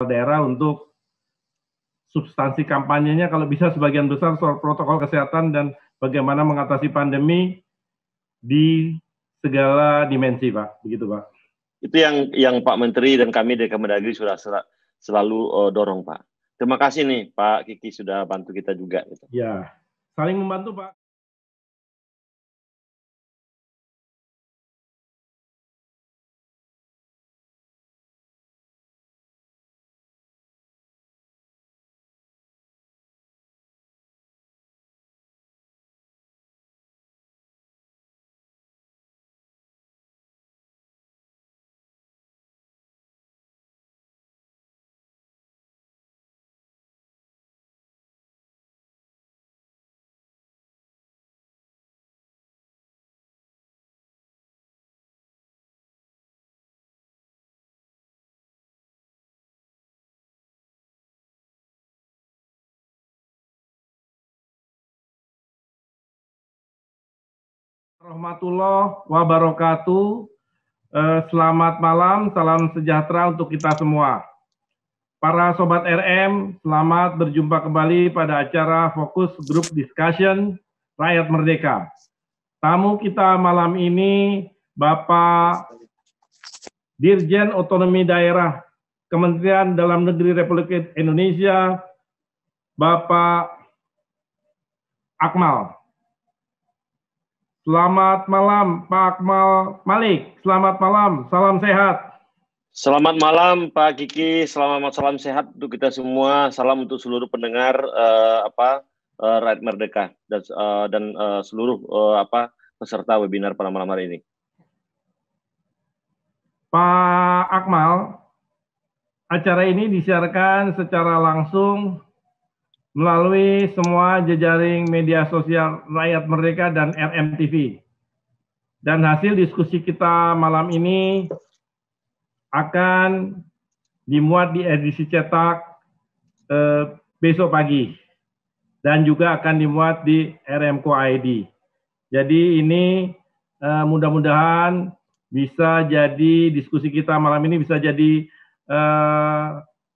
daerah untuk substansi kampanyenya kalau bisa sebagian besar soal protokol kesehatan dan bagaimana mengatasi pandemi di segala dimensi, Pak. Begitu, Pak. Itu yang Pak Menteri dan kami dari Kemendagri sudah selalu dorong, Pak. Terima kasih nih Pak Kiki sudah bantu kita juga. Gitu. Ya, saling membantu, Pak. Warahmatullahi wabarakatuh. Selamat malam, salam sejahtera untuk kita semua. Para Sobat RM, selamat berjumpa kembali pada acara Fokus Group Discussion Rakyat Merdeka. Tamu kita malam ini Bapak Dirjen Otonomi Daerah Kementerian Dalam Negeri Republik Indonesia, Bapak Akmal. Selamat malam Pak Akmal Malik, selamat malam, salam sehat. Selamat malam Pak Kiki, selamat salam sehat untuk kita semua, salam untuk seluruh pendengar Rakyat Merdeka dan seluruh peserta webinar pada malam hari ini. Pak Akmal, acara ini disiarkan secara langsung melalui semua jejaring media sosial Rakyat Merdeka dan RMTV. Dan hasil diskusi kita malam ini akan dimuat di edisi cetak besok pagi. Dan juga akan dimuat di RMCO ID. Jadi ini mudah-mudahan bisa jadi diskusi kita malam ini bisa jadi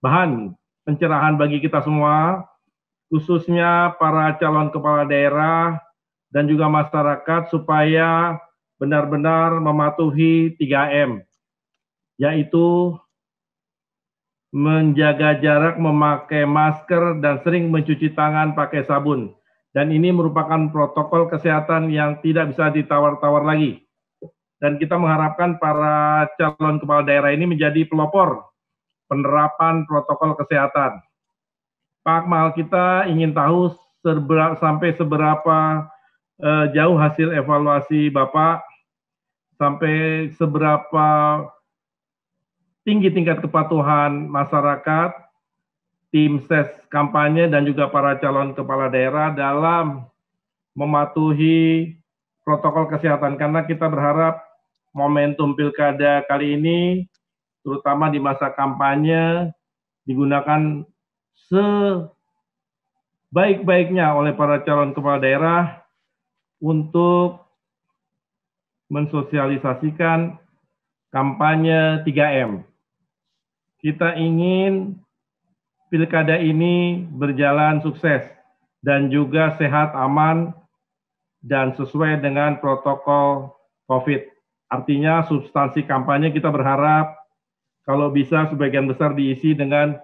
bahan pencerahan bagi kita semua, khususnya para calon kepala daerah dan juga masyarakat supaya benar-benar mematuhi 3M, yaitu menjaga jarak, memakai masker, dan sering mencuci tangan pakai sabun. Dan ini merupakan protokol kesehatan yang tidak bisa ditawar-tawar lagi. Dan kita mengharapkan para calon kepala daerah ini menjadi pelopor penerapan protokol kesehatan. Pak Akmal, kita ingin tahu sampai seberapa jauh hasil evaluasi Bapak, sampai seberapa tinggi tingkat kepatuhan masyarakat, tim ses kampanye, dan juga para calon kepala daerah dalam mematuhi protokol kesehatan. Karena kita berharap momentum pilkada kali ini, terutama di masa kampanye, digunakan sebaik-baiknya oleh para calon kepala daerah untuk mensosialisasikan kampanye 3M. Kita ingin pilkada ini berjalan sukses dan juga sehat, aman, dan sesuai dengan protokol COVID. Artinya substansi kampanye kita berharap kalau bisa sebagian besar diisi dengan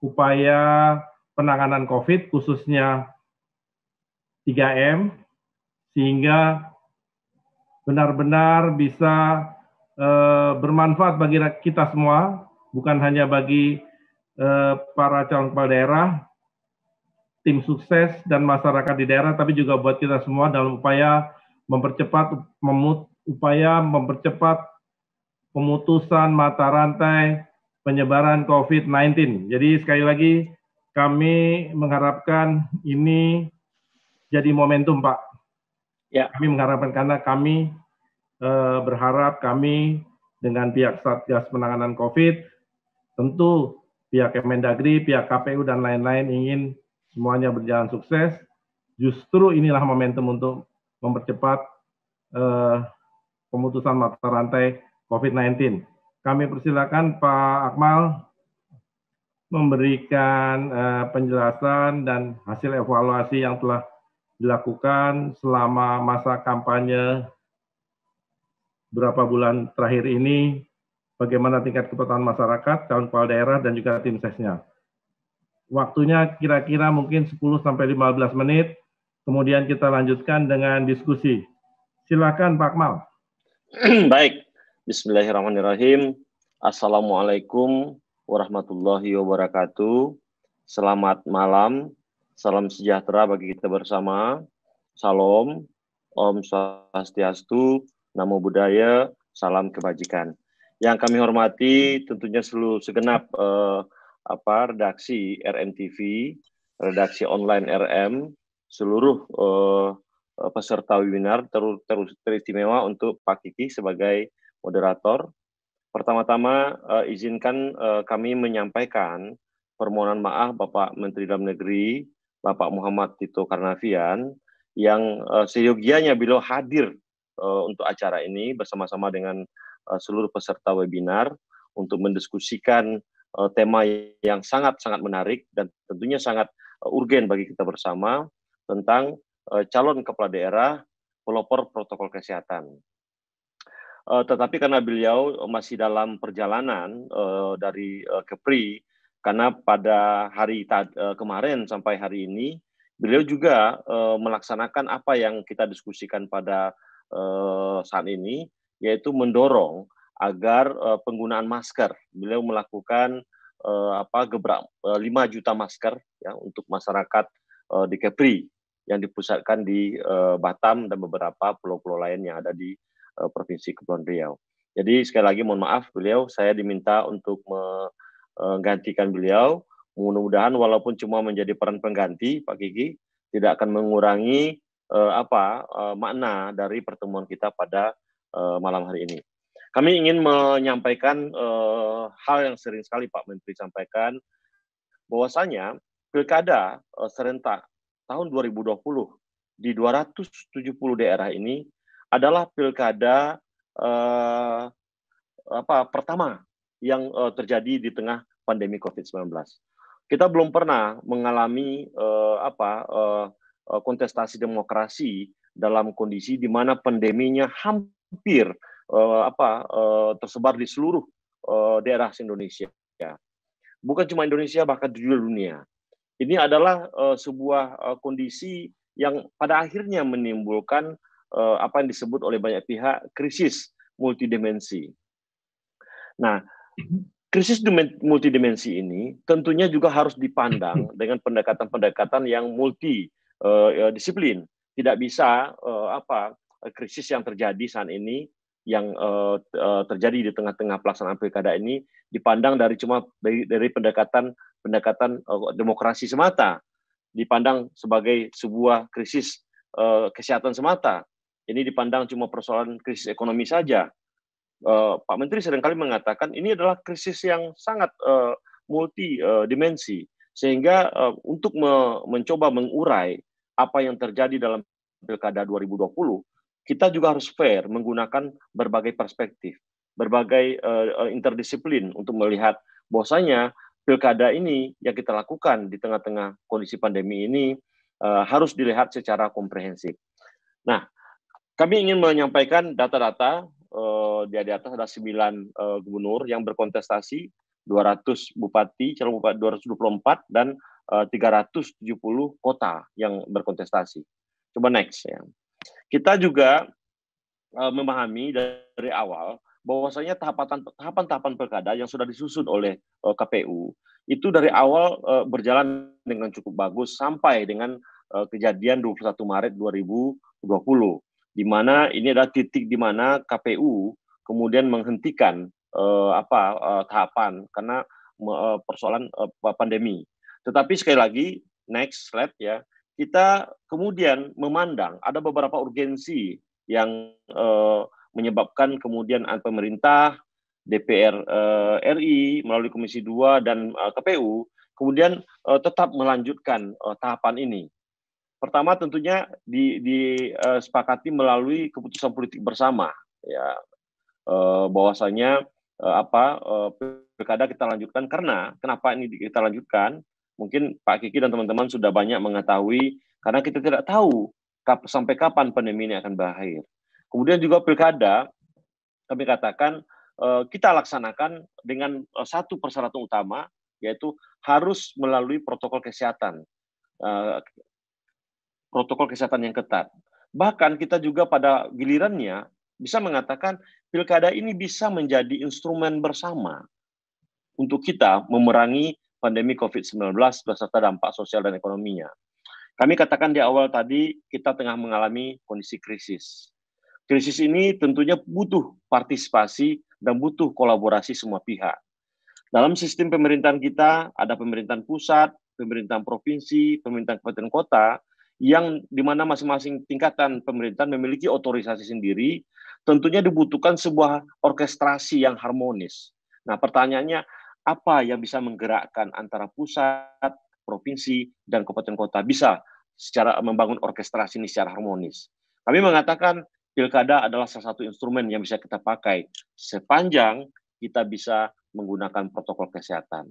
upaya penanganan COVID, khususnya 3M, sehingga benar-benar bisa bermanfaat bagi kita semua, bukan hanya bagi para calon kepala daerah, tim sukses, dan masyarakat di daerah, tapi juga buat kita semua dalam upaya mempercepat pemutusan mata rantai penyebaran COVID-19. Jadi sekali lagi kami mengharapkan ini jadi momentum, Pak. Ya. Kami mengharapkan karena kami berharap kami dengan pihak Satgas Penanganan COVID, tentu pihak Kemendagri, pihak KPU, dan lain-lain ingin semuanya berjalan sukses. Justru inilah momentum untuk mempercepat pemutusan mata rantai COVID-19. Kami persilakan Pak Akmal memberikan penjelasan dan hasil evaluasi yang telah dilakukan selama masa kampanye beberapa bulan terakhir ini, bagaimana tingkat kepatuhan masyarakat, calon kepala daerah, dan juga tim sesnya. Waktunya kira-kira mungkin 10-15 menit, kemudian kita lanjutkan dengan diskusi. Silakan Pak Akmal. Baik, bismillahirrahmanirrahim. Assalamualaikum warahmatullahi wabarakatuh. Selamat malam, salam sejahtera bagi kita bersama. Salam, Om Swastiastu, Namo Buddhaya, salam kebajikan. Yang kami hormati tentunya seluruh segenap redaksi RMTV, redaksi online RM, seluruh peserta webinar, teristimewa untuk Pak Kiki sebagai moderator. Pertama-tama izinkan kami menyampaikan permohonan maaf Bapak Menteri Dalam Negeri, Bapak Muhammad Tito Karnavian, yang seyogianya beliau hadir untuk acara ini bersama-sama dengan seluruh peserta webinar untuk mendiskusikan tema yang sangat-sangat menarik dan tentunya sangat urgen bagi kita bersama tentang calon kepala daerah pelopor protokol kesehatan. Tetapi karena beliau masih dalam perjalanan dari Kepri, karena pada hari kemarin sampai hari ini, beliau juga melaksanakan apa yang kita diskusikan pada saat ini, yaitu mendorong agar penggunaan masker. Beliau melakukan gebrak 5 juta masker ya untuk masyarakat di Kepri yang dipusatkan di Batam dan beberapa pulau-pulau lain yang ada di Provinsi Kepulauan Riau. Jadi sekali lagi mohon maaf saya diminta untuk menggantikan beliau. Mudah-mudahan walaupun cuma menjadi peran pengganti Pak Kiki tidak akan mengurangi makna dari pertemuan kita pada malam hari ini. Kami ingin menyampaikan hal yang sering sekali Pak Menteri sampaikan, bahwasanya pilkada serentak tahun 2020 di 270 daerah ini adalah pilkada pertama yang terjadi di tengah pandemi COVID-19. Kita belum pernah mengalami kontestasi demokrasi dalam kondisi di mana pandeminya hampir tersebar di seluruh daerah Indonesia. Bukan cuma Indonesia, bahkan di dunia. Ini adalah sebuah kondisi yang pada akhirnya menimbulkan apa yang disebut oleh banyak pihak krisis multidimensi. Nah, krisis multidimensi ini tentunya juga harus dipandang dengan pendekatan-pendekatan yang multidisiplin. Tidak bisa krisis yang terjadi saat ini yang terjadi di tengah-tengah pelaksanaan pilkada ini dipandang dari pendekatan demokrasi semata, dipandang sebagai sebuah krisis kesehatan semata. Ini dipandang cuma persoalan krisis ekonomi saja. Pak Menteri seringkali mengatakan ini adalah krisis yang sangat multidimensi, sehingga untuk mencoba mengurai apa yang terjadi dalam pilkada 2020, kita juga harus fair menggunakan berbagai perspektif, berbagai interdisiplin untuk melihat bahwasanya pilkada ini yang kita lakukan di tengah-tengah kondisi pandemi ini harus dilihat secara komprehensif. Nah, kami ingin menyampaikan data-data di atas ada 9 gubernur yang berkontestasi, 200 bupati, calon bupati 224 dan 370 kota yang berkontestasi. Coba next ya. Kita juga memahami dari awal bahwasanya tahapan-tahapan pilkada yang sudah disusun oleh KPU itu dari awal berjalan dengan cukup bagus sampai dengan kejadian 21 Maret 2020, di mana ini adalah titik di mana KPU kemudian menghentikan tahapan karena persoalan pandemi. Tetapi sekali lagi next slide ya, kita kemudian memandang ada beberapa urgensi yang menyebabkan kemudian pemerintah, DPR RI melalui Komisi 2 dan KPU kemudian tetap melanjutkan tahapan ini. Pertama tentunya disepakati melalui keputusan politik bersama ya, bahwasanya pilkada kita lanjutkan. Karena kenapa ini kita lanjutkan? Mungkin Pak Kiki dan teman-teman sudah banyak mengetahui, karena kita tidak tahu sampai kapan pandemi ini akan berakhir. Kemudian juga pilkada, kami katakan kita laksanakan dengan satu persyaratan utama, yaitu harus melalui protokol kesehatan. Protokol kesehatan yang ketat. Bahkan kita juga pada gilirannya bisa mengatakan pilkada ini bisa menjadi instrumen bersama untuk kita memerangi pandemi COVID-19 beserta dampak sosial dan ekonominya. Kami katakan di awal tadi, kita tengah mengalami kondisi krisis. Krisis ini tentunya butuh partisipasi dan butuh kolaborasi semua pihak. Dalam sistem pemerintahan kita, ada pemerintahan pusat, pemerintahan provinsi, pemerintahan kabupaten kota, yang di mana masing-masing tingkatan pemerintahan memiliki otorisasi sendiri, tentunya dibutuhkan sebuah orkestrasi yang harmonis. Nah, pertanyaannya, apa yang bisa menggerakkan antara pusat, provinsi, dan kabupaten kota bisa secara membangun orkestrasi ini secara harmonis? Kami mengatakan pilkada adalah salah satu instrumen yang bisa kita pakai sepanjang kita bisa menggunakan protokol kesehatan.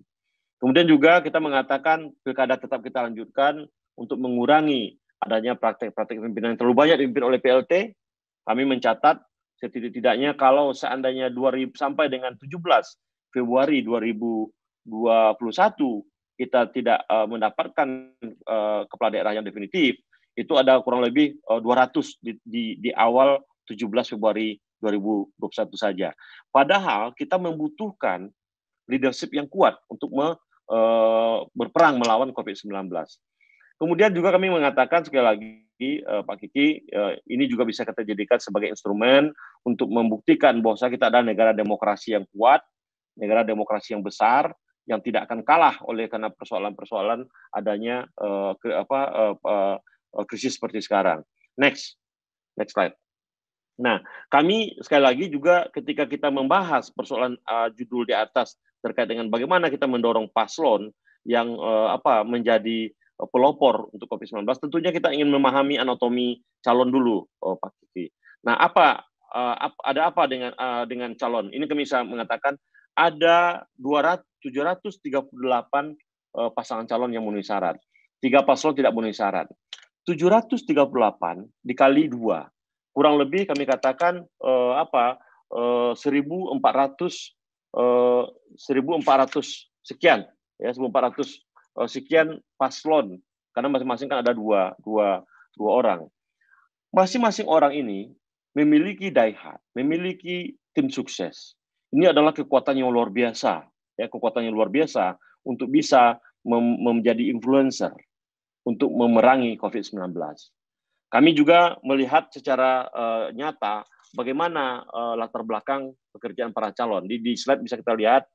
Kemudian juga kita mengatakan pilkada tetap kita lanjutkan untuk mengurangi adanya praktek-praktek pimpinan yang terlalu banyak dipimpin oleh PLT. Kami mencatat setidak-tidaknya kalau seandainya 2000 sampai dengan 17 Februari 2021 kita tidak mendapatkan kepala daerah yang definitif, itu ada kurang lebih 200 di awal 17 Februari 2021 saja. Padahal kita membutuhkan leadership yang kuat untuk berperang melawan COVID-19. Kemudian juga kami mengatakan sekali lagi, Pak Kiki, ini juga bisa kita jadikan sebagai instrumen untuk membuktikan bahwa kita adalah negara demokrasi yang kuat, negara demokrasi yang besar, yang tidak akan kalah oleh karena persoalan-persoalan adanya krisis seperti sekarang. Next slide. Nah, kami sekali lagi juga ketika kita membahas persoalan judul di atas terkait dengan bagaimana kita mendorong paslon yang menjadi pelopor untuk COVID-19, tentunya kita ingin memahami anatomi calon dulu, Pak Kiki. Nah, ada apa dengan calon? Ini kami bisa mengatakan ada 738 pasangan calon yang memenuhi syarat. 3 paslon tidak memenuhi syarat. 738 dikali 2. Kurang lebih kami katakan 1.400 sekian, ya 1.400 sekian paslon, karena masing-masing kan ada dua orang. Masing-masing orang ini memiliki daihat, memiliki tim sukses. Ini adalah kekuatan yang luar biasa, ya kekuatan yang luar biasa untuk bisa menjadi influencer untuk memerangi COVID-19. Kami juga melihat secara nyata bagaimana latar belakang pekerjaan para calon. Di slide bisa kita lihat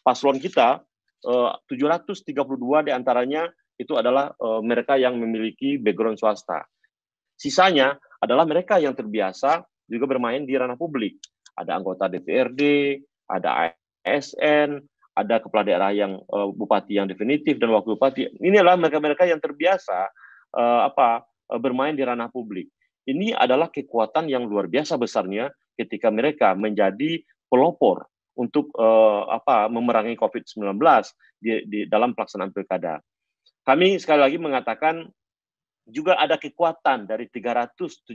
paslon kita 732 diantaranya itu adalah mereka yang memiliki background swasta. Sisanya adalah mereka yang terbiasa juga bermain di ranah publik. Ada anggota DPRD, ada ASN, ada kepala daerah yang bupati yang definitif dan wakil bupati. Ini adalah mereka-mereka yang terbiasa bermain di ranah publik. Ini adalah kekuatan yang luar biasa besarnya ketika mereka menjadi pelopor untuk memerangi COVID-19 di dalam pelaksanaan pilkada. Kami sekali lagi mengatakan juga ada kekuatan dari 338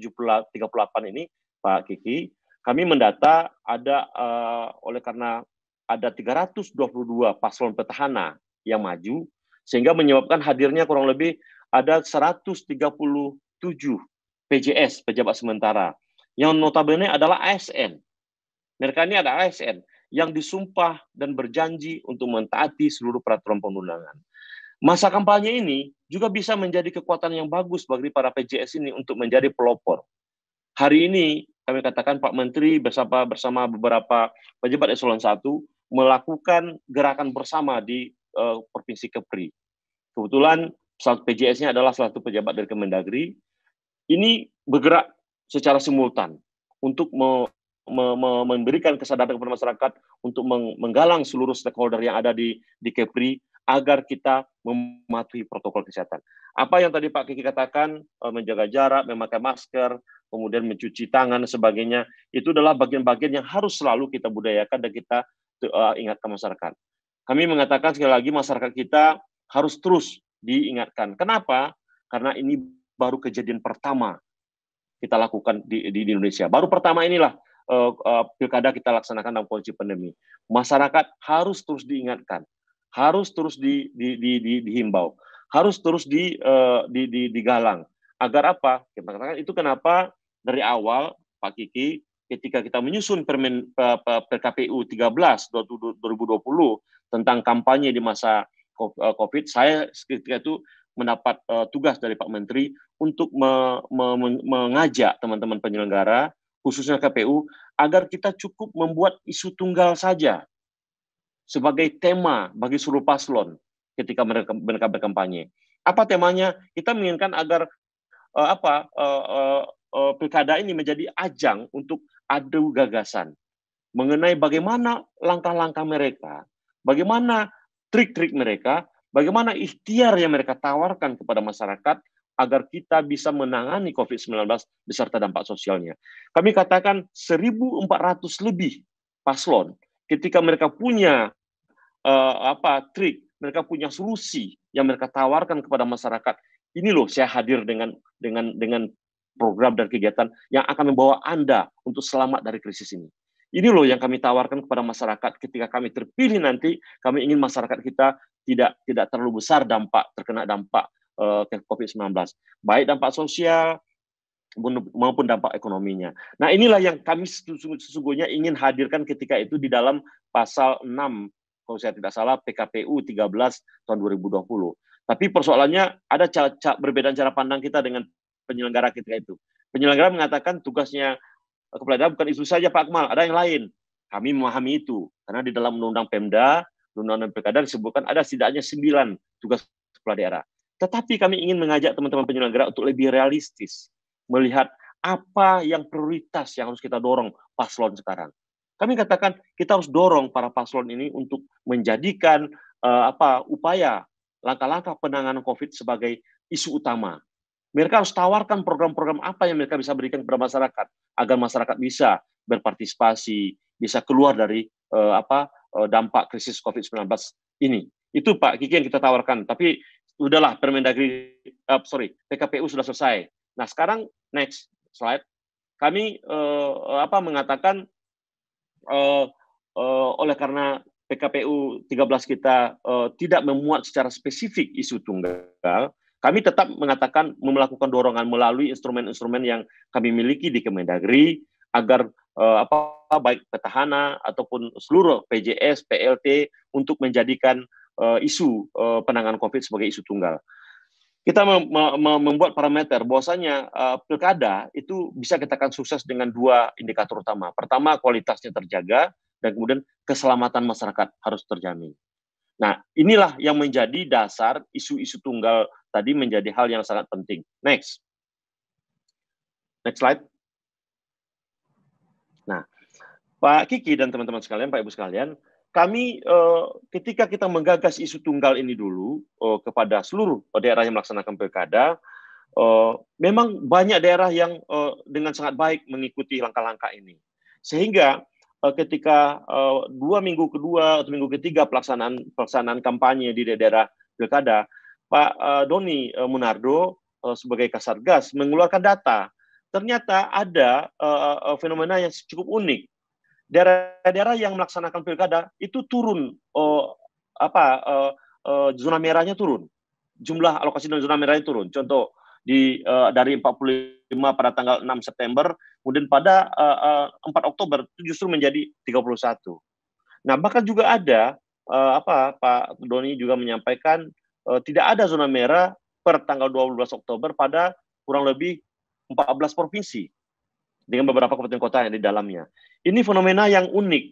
ini, Pak Kiki. Kami mendata ada oleh karena ada 322 paslon petahana yang maju, sehingga menyebabkan hadirnya kurang lebih ada 137 PJS, pejabat sementara, yang notabene adalah ASN. Mereka ini ada ASN yang disumpah dan berjanji untuk mentaati seluruh peraturan perundangan. Masa kampanye ini juga bisa menjadi kekuatan yang bagus bagi para PJS ini untuk menjadi pelopor. Hari ini kami katakan Pak Menteri bersama beberapa pejabat eselon 1 melakukan gerakan bersama di Provinsi Kepri. Kebetulan PJS-nya adalah salah satu pejabat dari Kemendagri. Ini bergerak secara simultan untuk memberikan kesadaran kepada masyarakat untuk menggalang seluruh stakeholder yang ada di Kepri agar kita mematuhi protokol kesehatan. Apa yang tadi Pak Kiki katakan, menjaga jarak, memakai masker, kemudian mencuci tangan dan sebagainya, itu adalah bagian-bagian yang harus selalu kita budayakan dan kita ingatkan masyarakat. Kami mengatakan sekali lagi masyarakat kita harus terus diingatkan. Kenapa? Karena ini baru kejadian pertama kita lakukan di Indonesia. Baru pertama inilah pilkada kita laksanakan dalam kondisi pandemi. Masyarakat harus terus diingatkan, harus terus dihimbau, harus terus digalang. Agar apa? Kita katakan itu kenapa dari awal Pak Kiki ketika kita menyusun Permen PKPU 13 2020 tentang kampanye di masa COVID, saya ketika itu mendapat tugas dari Pak Menteri untuk mengajak teman-teman penyelenggara, khususnya KPU, agar kita cukup membuat isu tunggal saja sebagai tema bagi seluruh paslon ketika mereka berkampanye. Apa temanya? Kita menginginkan agar pilkada ini menjadi ajang untuk adu gagasan mengenai bagaimana langkah-langkah mereka, bagaimana trik-trik mereka, bagaimana ikhtiar yang mereka tawarkan kepada masyarakat agar kita bisa menangani COVID-19 beserta dampak sosialnya. Kami katakan 1.400 lebih paslon ketika mereka punya trik, mereka punya solusi yang mereka tawarkan kepada masyarakat. Ini loh saya hadir dengan program dan kegiatan yang akan membawa Anda untuk selamat dari krisis ini. Ini loh yang kami tawarkan kepada masyarakat ketika kami terpilih nanti. Kami ingin masyarakat kita tidak terlalu besar terkena dampak COVID-19, baik dampak sosial maupun dampak ekonominya. Nah, inilah yang kami sesungguhnya ingin hadirkan ketika itu di dalam pasal 6, kalau saya tidak salah, PKPU 13 tahun 2020. Tapi persoalannya ada berbeda cara pandang kita dengan penyelenggara ketika itu. Penyelenggara mengatakan tugasnya kepala daerah bukan itu saja Pak Akmal, ada yang lain. Kami memahami itu, karena di dalam Undang-Undang Pemda, Undang-Undang Pilkada disebutkan ada setidaknya 9 tugas kepala daerah. Tetapi kami ingin mengajak teman-teman penyelenggara untuk lebih realistis, melihat apa yang prioritas yang harus kita dorong paslon sekarang. Kami katakan kita harus dorong para paslon ini untuk menjadikan upaya langkah-langkah penanganan COVID sebagai isu utama. Mereka harus tawarkan program-program apa yang mereka bisa berikan kepada masyarakat agar masyarakat bisa berpartisipasi, bisa keluar dari dampak krisis COVID-19 ini. Itu Pak Kiki yang kita tawarkan. Tapi udahlah PKPU sudah selesai. Nah sekarang next slide. Kami mengatakan oleh karena PKPU 13 kita tidak memuat secara spesifik isu tunggal, kami tetap melakukan dorongan melalui instrumen-instrumen yang kami miliki di Kemendagri agar baik petahana ataupun seluruh PJS, PLT untuk menjadikan isu penanganan COVID sebagai isu tunggal. Kita membuat parameter bahwasanya pilkada itu bisa kita akan sukses dengan 2 indikator utama. Pertama, kualitasnya terjaga, dan kemudian keselamatan masyarakat harus terjamin. Nah, inilah yang menjadi dasar isu-isu tunggal tadi menjadi hal yang sangat penting. Next slide. Nah, Pak Kiki dan teman-teman sekalian, Pak Ibu sekalian, kami ketika kita menggagas isu tunggal ini dulu kepada seluruh daerah yang melaksanakan pilkada, memang banyak daerah yang dengan sangat baik mengikuti langkah-langkah ini. Sehingga ketika 2 minggu kedua atau minggu ketiga pelaksanaan kampanye di daerah pilkada, Pak Doni Munardo sebagai Kasatgas mengeluarkan data. Ternyata ada fenomena yang cukup unik. Daerah-daerah yang melaksanakan pilkada itu turun zona merahnya turun. Jumlah alokasi dan zona merahnya turun. Contoh dari 45 pada tanggal 6 September, kemudian pada 4 Oktober itu justru menjadi 31. Nah, bahkan juga ada Pak Doni juga menyampaikan tidak ada zona merah per tanggal 12 Oktober pada kurang lebih 14 provinsi dengan beberapa kabupaten kota yang di dalamnya. Ini fenomena yang unik.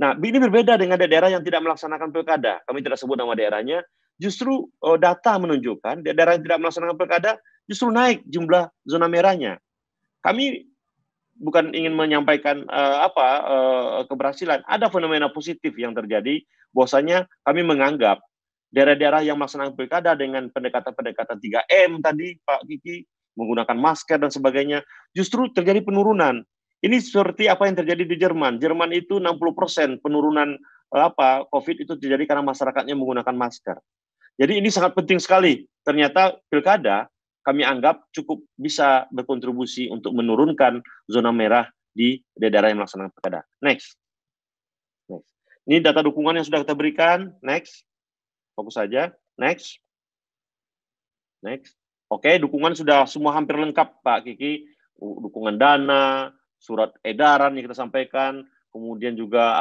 Nah, ini berbeda dengan daerah yang tidak melaksanakan pilkada. Kami tidak sebut nama daerahnya. Justru data menunjukkan daerah yang tidak melaksanakan pilkada justru naik jumlah zona merahnya. Kami bukan ingin menyampaikan keberhasilan. Ada fenomena positif yang terjadi, bahwasanya kami menganggap daerah-daerah yang melaksanakan pilkada dengan pendekatan 3M tadi, Pak Kiki, menggunakan masker dan sebagainya, justru terjadi penurunan. Ini seperti apa yang terjadi di Jerman. Jerman itu 60% penurunan COVID itu terjadi karena masyarakatnya menggunakan masker. Jadi ini sangat penting sekali. Ternyata pilkada kami anggap cukup bisa berkontribusi untuk menurunkan zona merah di daerah yang melaksanakan pilkada. Next. Ini data dukungan yang sudah kita berikan. Next. Fokus saja. Next. Oke, dukungan sudah semua hampir lengkap, Pak Kiki. Dukungan dana, surat edaran yang kita sampaikan, kemudian juga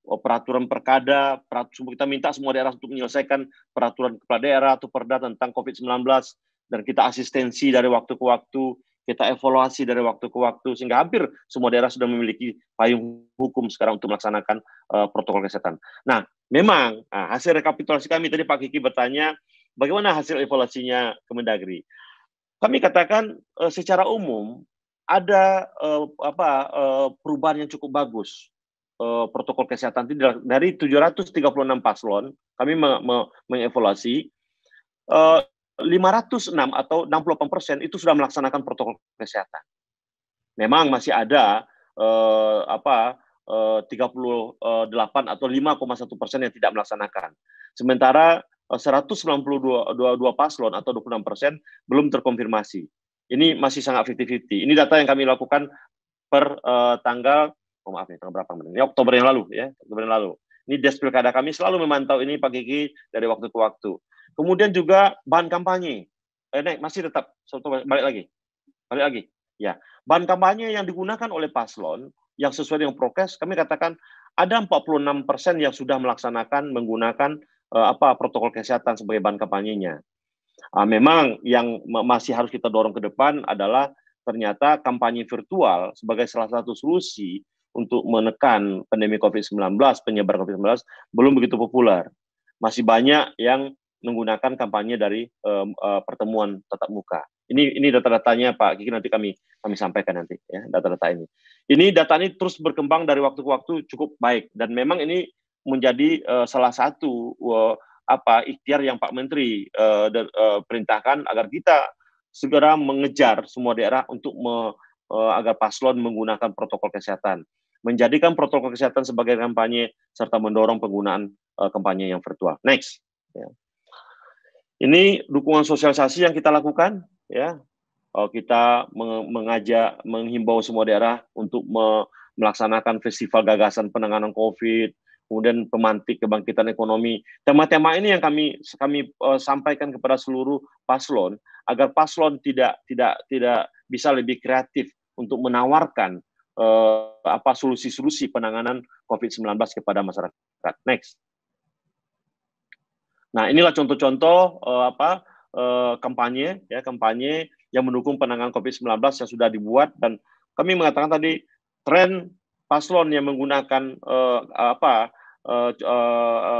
peraturan perkada, kita minta semua daerah untuk menyelesaikan peraturan kepala daerah atau perda tentang COVID-19, dan kita asistensi dari waktu ke waktu, kita evaluasi dari waktu ke waktu, sehingga hampir semua daerah sudah memiliki payung hukum sekarang untuk melaksanakan protokol kesehatan. Nah, memang hasil rekapitulasi kami tadi Pak Kiki bertanya, bagaimana hasil evaluasinya Kemendagri? Kami katakan secara umum ada perubahan yang cukup bagus protokol kesehatan dari 736 paslon. Kami mengevaluasi 506 atau 68% itu sudah melaksanakan protokol kesehatan. Memang masih ada 38 atau 5,1% yang tidak melaksanakan. Sementara 192 paslon atau 26% belum terkonfirmasi. Ini masih sangat 50-50. Ini data yang kami lakukan per tanggal berapa? Ini Oktober yang lalu ya, Oktober yang lalu. Ini Des Pilkada kami selalu memantau ini Pak Gigi dari waktu ke waktu. Kemudian juga bahan kampanye. Masih tetap balik lagi. Ya, bahan kampanye yang digunakan oleh paslon yang sesuai dengan prokes, kami katakan ada 46% yang sudah melaksanakan menggunakan protokol kesehatan sebagai bahan kampanyenya. Memang yang masih harus kita dorong ke depan adalah ternyata kampanye virtual sebagai salah satu solusi untuk menekan pandemi COVID-19, penyebaran COVID-19 belum begitu populer. Masih banyak yang menggunakan kampanye dari pertemuan tatap muka. Ini data-datanya Pak Kiki, nanti kami sampaikan nanti ya, data-data ini. Ini data ini terus berkembang dari waktu ke waktu cukup baik, dan memang ini menjadi salah satu ikhtiar yang Pak Menteri perintahkan agar kita segera mengejar semua daerah untuk agar paslon menggunakan protokol kesehatan, menjadikan protokol kesehatan sebagai kampanye serta mendorong penggunaan kampanye yang virtual. Next. Ya. Ini dukungan sosialisasi yang kita lakukan, ya. Kita menghimbau semua daerah untuk melaksanakan festival gagasan penanganan COVID, kemudian pemantik kebangkitan ekonomi. Tema-tema ini yang kami sampaikan kepada seluruh paslon agar paslon tidak bisa lebih kreatif untuk menawarkan solusi-solusi penanganan COVID-19 kepada masyarakat. Next. Nah, inilah contoh-contoh kampanye yang mendukung penanganan COVID-19 yang sudah dibuat, dan kami mengatakan tadi tren paslon yang menggunakan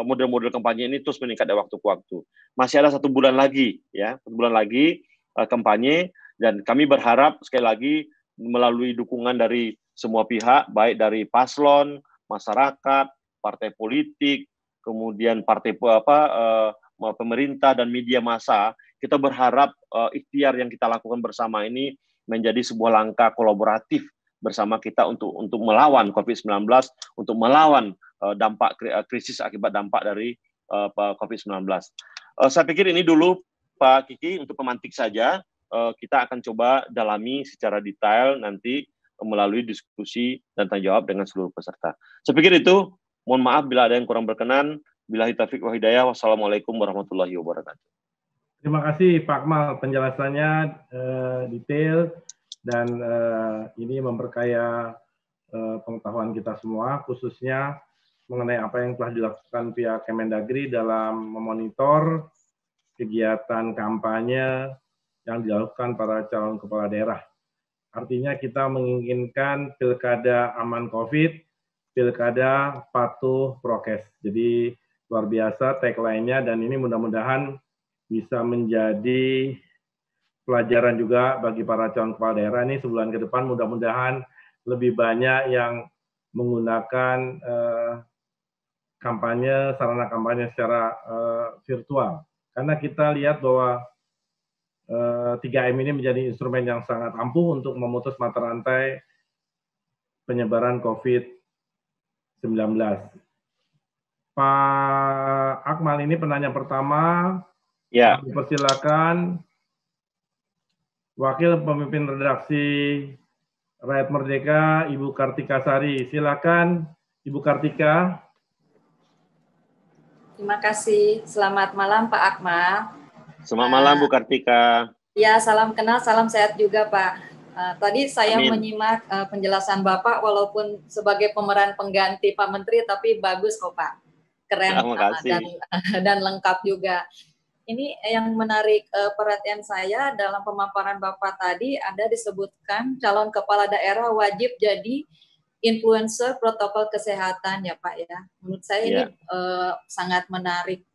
model-model kampanye ini terus meningkat dari waktu ke waktu. Masih ada 1 bulan lagi ya, 1 bulan lagi kampanye, dan kami berharap sekali lagi melalui dukungan dari semua pihak, baik dari paslon, masyarakat, partai politik, kemudian partai pemerintah dan media massa, kita berharap ikhtiar yang kita lakukan bersama ini menjadi sebuah langkah kolaboratif bersama kita untuk melawan COVID-19, untuk melawan dampak krisis akibat dampak dari COVID-19. Saya pikir ini dulu Pak Kiki untuk pemantik saja. Kita akan coba dalami secara detail nanti melalui diskusi dan tanya jawab dengan seluruh peserta. Saya pikir itu. Mohon maaf bila ada yang kurang berkenan. Billahi taufiq wa hidayah. Wassalamualaikum warahmatullahi wabarakatuh. Terima kasih Pak Akmal, penjelasannya detail dan ini memperkaya pengetahuan kita semua, khususnya mengenai apa yang telah dilakukan pihak Kemendagri dalam memonitor kegiatan kampanye yang dilakukan para calon kepala daerah. Artinya kita menginginkan pilkada aman COVID, pilkada patuh prokes. Jadi luar biasa tagline-nya, dan ini mudah-mudahan bisa menjadi pelajaran juga bagi para calon kepala daerah. Ini sebulan ke depan mudah-mudahan lebih banyak yang menggunakan sarana kampanye secara virtual. Karena kita lihat bahwa 3M ini menjadi instrumen yang sangat ampuh untuk memutus mata rantai penyebaran COVID-19. Pak Akmal, ini penanya pertama. Ya. Persilakan Wakil Pemimpin Redaksi Rakyat Merdeka, Ibu Kartika Sari. Silakan, Ibu Kartika. Terima kasih. Selamat malam, Pak Akmal. Selamat malam, Bu Kartika. Ya, salam kenal, salam sehat juga, Pak. Tadi saya Amin. menyimak penjelasan Bapak, walaupun sebagai pemeran pengganti Pak Menteri, tapi bagus kok, Pak. Keren dan lengkap juga. Ini yang menarik perhatian saya dalam pemaparan Bapak tadi, ada disebutkan calon kepala daerah wajib jadi influencer protokol kesehatan ya Pak ya. Menurut saya ini sangat menarik.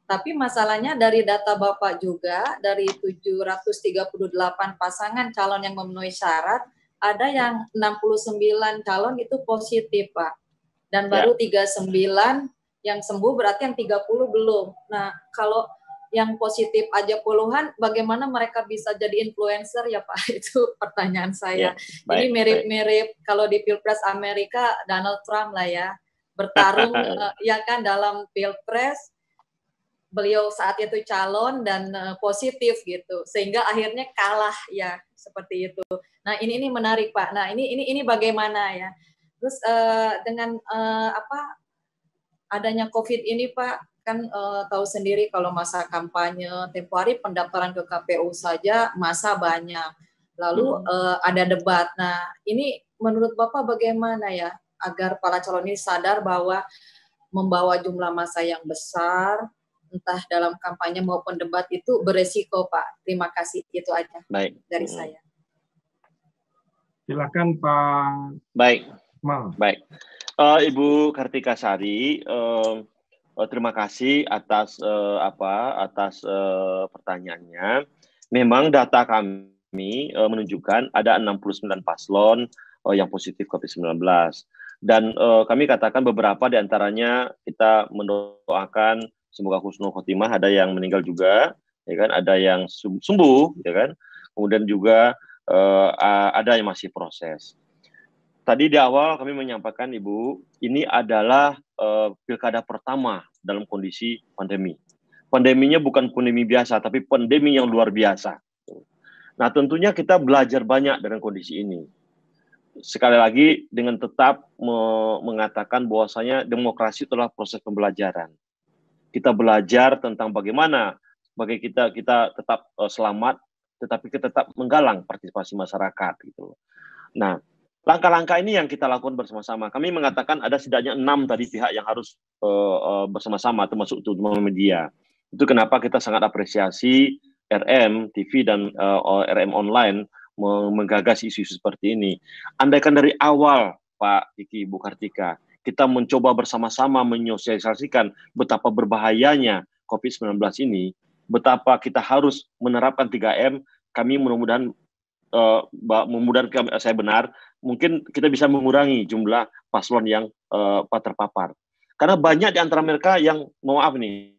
Tapi masalahnya dari data Bapak juga, dari 738 pasangan calon yang memenuhi syarat, ada yang 69 calon itu positif Pak. Dan baru 39 yang sembuh, berarti yang 30 belum. Nah, kalau yang positif aja puluhan, bagaimana mereka bisa jadi influencer ya Pak? Itu pertanyaan saya. Ini mirip-mirip kalau di Pilpres Amerika, Donald Trump lah ya, bertarung ya kan dalam Pilpres, beliau saat itu calon dan positif gitu, sehingga akhirnya kalah ya, seperti itu. Nah ini menarik Pak. Nah ini bagaimana ya? Terus dengan adanya COVID ini Pak, kan tahu sendiri kalau masa kampanye tempo hari pendaftaran ke KPU saja masa banyak. Lalu ada debat. Nah ini menurut Bapak bagaimana ya agar para calon ini sadar bahwa membawa jumlah massa yang besar, entah dalam kampanye maupun debat itu beresiko Pak. Terima kasih, itu aja dari saya. Silakan Pak. Baik. Ibu Kartika Sari, terima kasih atas pertanyaannya. Memang data kami menunjukkan ada 69 paslon yang positif COVID-19. Dan kami katakan beberapa diantaranya kita mendoakan semoga husnul khotimah, ada yang meninggal juga, ya kan, ada yang sembuh, ya kan, kemudian juga ada yang masih proses. Tadi di awal kami menyampaikan Ibu, ini adalah pilkada pertama dalam kondisi pandemi. Pandeminya bukan pandemi biasa, tapi pandemi yang luar biasa. Nah tentunya kita belajar banyak dengan kondisi ini. Sekali lagi dengan tetap mengatakan bahwasanya demokrasi adalah proses pembelajaran. Kita belajar tentang bagaimana kita tetap selamat, tetapi kita tetap menggalang partisipasi masyarakat gitu. Nah, langkah-langkah ini yang kita lakukan bersama-sama. Kami mengatakan ada setidaknya 6 tadi pihak yang harus bersama-sama, termasuk media. Itu kenapa kita sangat apresiasi RM TV dan RM online menggagas isu-isu seperti ini. Andaikan dari awal Pak Kiki, Bu Kartika, kita mencoba bersama-sama menyosialisasikan betapa berbahayanya COVID-19 ini, betapa kita harus menerapkan 3M, kami mudah-mudahan saya benar, mungkin kita bisa mengurangi jumlah paslon yang terpapar. Karena banyak di antara mereka yang, maaf nih,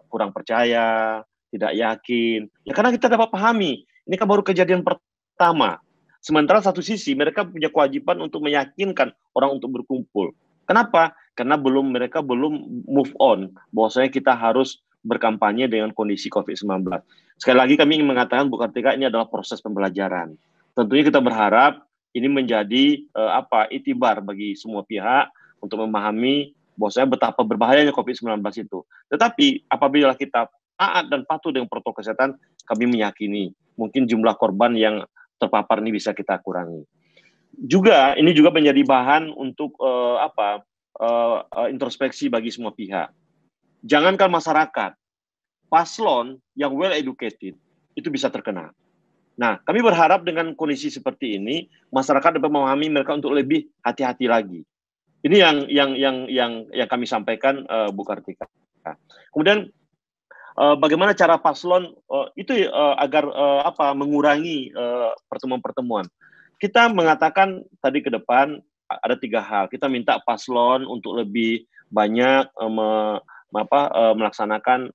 kurang percaya, tidak yakin. Ya karena kita dapat pahami, ini kan baru kejadian pertama. Sementara satu sisi mereka punya kewajiban untuk meyakinkan orang untuk berkumpul. Kenapa? Karena mereka belum move on, bahwasanya kita harus berkampanye dengan kondisi COVID-19. Sekali lagi kami ingin mengatakan Bu Kartika, ini adalah proses pembelajaran. Tentunya kita berharap ini menjadi itibar bagi semua pihak untuk memahami bahwasanya betapa berbahayanya COVID-19 itu. Tetapi apabila kita taat dan patuh dengan protokol kesehatan, kami meyakini mungkin jumlah korban yang terpapar ini bisa kita kurangi. Ini juga menjadi bahan untuk introspeksi bagi semua pihak. Jangankan masyarakat, paslon yang well educated itu bisa terkena. Nah, kami berharap dengan kondisi seperti ini, masyarakat dapat memahami mereka untuk lebih hati-hati lagi. Ini yang kami sampaikan, Bu Kartika. Kemudian bagaimana cara paslon agar mengurangi pertemuan-pertemuan. Kita mengatakan tadi ke depan ada 3 hal. Kita minta paslon untuk lebih banyak melaksanakan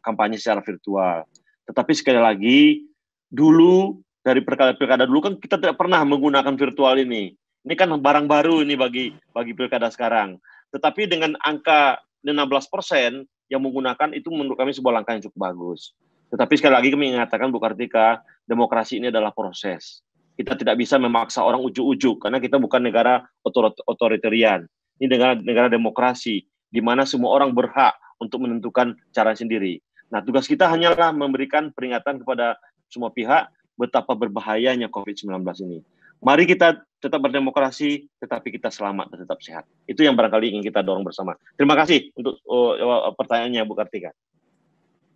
kampanye secara virtual. Tetapi sekali lagi, dulu dari pilkada dulu kan kita tidak pernah menggunakan virtual ini. Ini kan barang baru ini bagi pilkada sekarang. Tetapi dengan angka 16% yang menggunakan itu menurut kami sebuah langkah yang cukup bagus. Tetapi sekali lagi kami mengatakan Bu Kartika, demokrasi ini adalah proses. Kita tidak bisa memaksa orang ujuk-ujuk karena kita bukan negara otoritarian. Ini negara demokrasi di mana semua orang berhak untuk menentukan cara sendiri. Nah, tugas kita hanyalah memberikan peringatan kepada semua pihak betapa berbahayanya COVID-19 ini. Mari kita tetap berdemokrasi, tetapi kita selamat dan tetap sehat. Itu yang barangkali ingin kita dorong bersama. Terima kasih untuk pertanyaannya, Bu Kartika.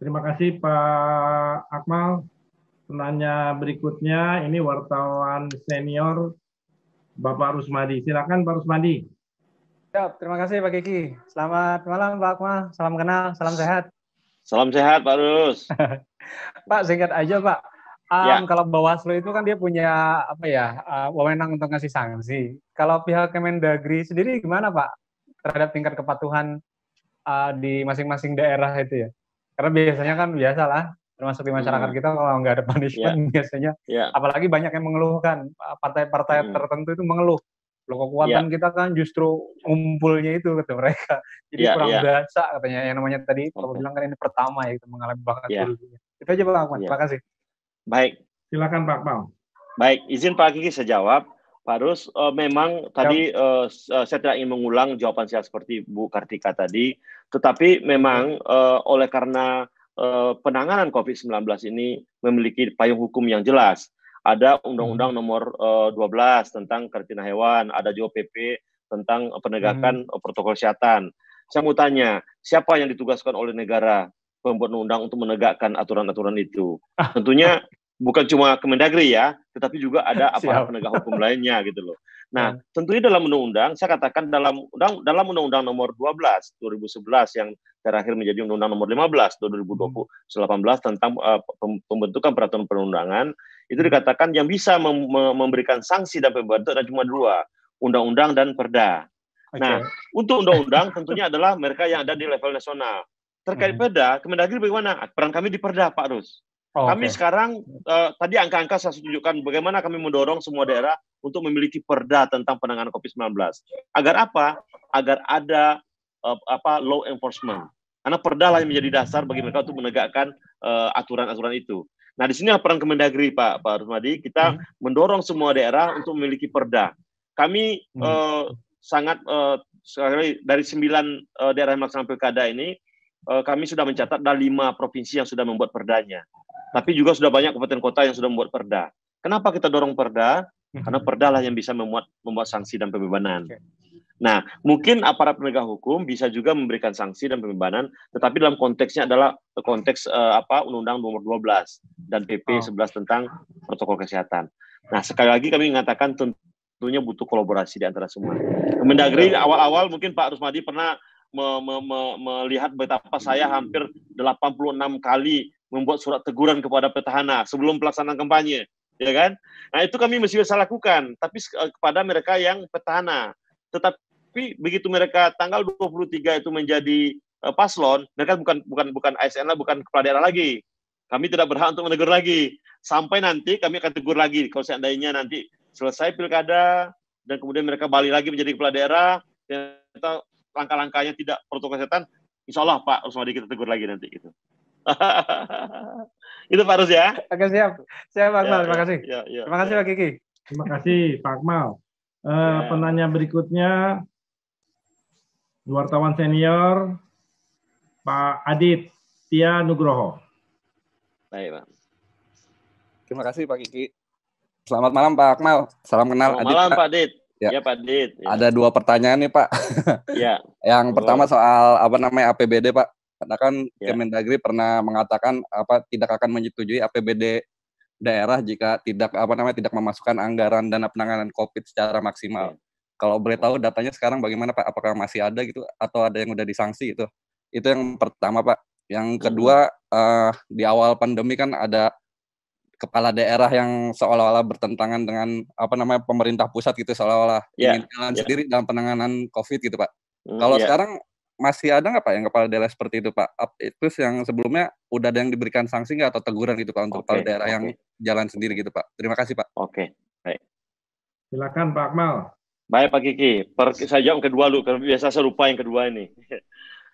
Terima kasih, Pak Akmal. Penanya berikutnya, ini wartawan senior, Bapak Rusmadi. Silakan, Pak Rusmadi. Siap, terima kasih Pak Kiki. Selamat malam Pak Akmal, salam kenal, salam sehat. Salam sehat, Pak Rus. Pak, singkat aja Pak. Kalau Bawaslu itu kan dia punya wewenang untuk ngasih sanksi. Kalau pihak Kemendagri sendiri gimana Pak terhadap tingkat kepatuhan di masing-masing daerah itu ya? Karena biasanya kan biasalah, termasuk di masyarakat kita kalau nggak ada punishment biasanya, apalagi banyak yang mengeluhkan, partai-partai tertentu itu mengeluh. Loh, kekuatan kita kan justru ngumpulnya itu kata mereka. Jadi kurang berasa katanya. Yang namanya tadi Bapak bilang kan ini pertama ya kita mengalami banget dulu. Itu aja Pak Akmal. Terima kasih. Baik. Silakan Pak Akmal. Baik, izin Pak Kiki saya jawab. Pak Rus, memang tadi saya tidak ingin mengulang jawaban saya seperti Bu Kartika tadi, tetapi memang oleh karena penanganan COVID-19 ini memiliki payung hukum yang jelas. Ada Undang-Undang Nomor 12 tentang karantina hewan, ada juga PP tentang penegakan protokol kesehatan. Saya mau tanya, siapa yang ditugaskan oleh negara pembuat undang untuk menegakkan aturan-aturan itu? Tentunya bukan cuma Kemendagri ya, tetapi juga ada aparat penegak hukum lainnya gitu loh. Nah, tentunya dalam undang-undang, saya katakan dalam Undang-Undang Nomor 12 2011 yang terakhir menjadi Undang-Undang Nomor 15 2018 tentang pembentukan peraturan perundangan, itu dikatakan yang bisa memberikan sanksi dan pembentukan ada cuma dua, undang-undang dan perda. Nah, untuk undang-undang tentunya adalah mereka yang ada di level nasional. Terkait perda, Kemendagri bagaimana? Peran kami di perda, Pak Rus. Kami sekarang, tadi angka-angka saya tunjukkan bagaimana kami mendorong semua daerah untuk memiliki perda tentang penanganan COVID-19. Agar apa? Agar ada law enforcement. Karena perda lah yang menjadi dasar bagi mereka untuk menegakkan aturan-aturan itu. Nah, di sini peran Kemendagri, Pak Rusmadi, kita mendorong semua daerah untuk memiliki perda. Kami sangat sekali dari 9 daerah yang melaksanakan pilkada ini, kami sudah mencatat ada 5 provinsi yang sudah membuat perdanya. Tapi juga sudah banyak kabupaten kota yang sudah membuat perda. Kenapa kita dorong perda? Karena perda lah yang bisa membuat sanksi dan pembebanan. Nah, mungkin aparat penegak hukum bisa juga memberikan sanksi dan pembebanan, tetapi dalam konteksnya adalah konteks Undang-Undang Nomor 12 dan PP 11 tentang protokol kesehatan. Nah, sekali lagi kami mengatakan tentunya butuh kolaborasi di antara semua. Kemendagri awal-awal mungkin Pak Rusmadi pernah melihat betapa saya hampir 86 kali membuat surat teguran kepada petahana sebelum pelaksanaan kampanye, ya kan? Nah, itu kami mesti bisa lakukan, tapi kepada mereka yang petahana. Tetapi begitu mereka tanggal 23 itu menjadi paslon, mereka bukan ASN lah, bukan kepala daerah lagi. Kami tidak berhak untuk menegur lagi. Sampai nanti kami akan tegur lagi kalau seandainya nanti selesai pilkada dan kemudian mereka balik lagi menjadi kepala daerah, ternyata langkah-langkahnya tidak protokol kesehatan, insya Allah Pak Rusmadi kita tegur lagi nanti gitu. Itu Pak Rus ya. Oke, siap Pak Akmal, terima kasih. Terima kasih Pak Kiki. Terima kasih Pak Akmal. Penanya berikutnya, wartawan senior Pak Adit Tia Nugroho. Baik Pak. Terima kasih Pak Kiki. Selamat malam Pak Akmal. Salam kenal. Selamat malam Pak Adit. Ya, Pak Adit. Ya. Ada 2 pertanyaan nih Pak. Ya. Yang pertama soal APBD Pak. Karena kan Kemendagri pernah mengatakan tidak akan menyetujui APBD daerah jika tidak memasukkan anggaran dana penanganan COVID secara maksimal. Kalau boleh tahu datanya sekarang bagaimana Pak? Apakah masih ada gitu atau ada yang udah disanksi itu? Itu yang pertama Pak. Yang kedua, di awal pandemi kan ada kepala daerah yang seolah-olah bertentangan dengan pemerintah pusat gitu, seolah-olah ingin jalan sendiri dalam penanganan COVID gitu Pak. Kalau sekarang masih ada nggak Pak yang kepala daerah seperti itu Pak? Terus yang sebelumnya udah ada yang diberikan sanksi nggak atau teguran gitu Pak untuk kepala daerah yang jalan sendiri gitu Pak? Terima kasih Pak. Oke, baik. Silakan Pak Akmal. Baik Pak Kiki, saya jawab yang kedua dulu, karena biasa serupa yang kedua ini.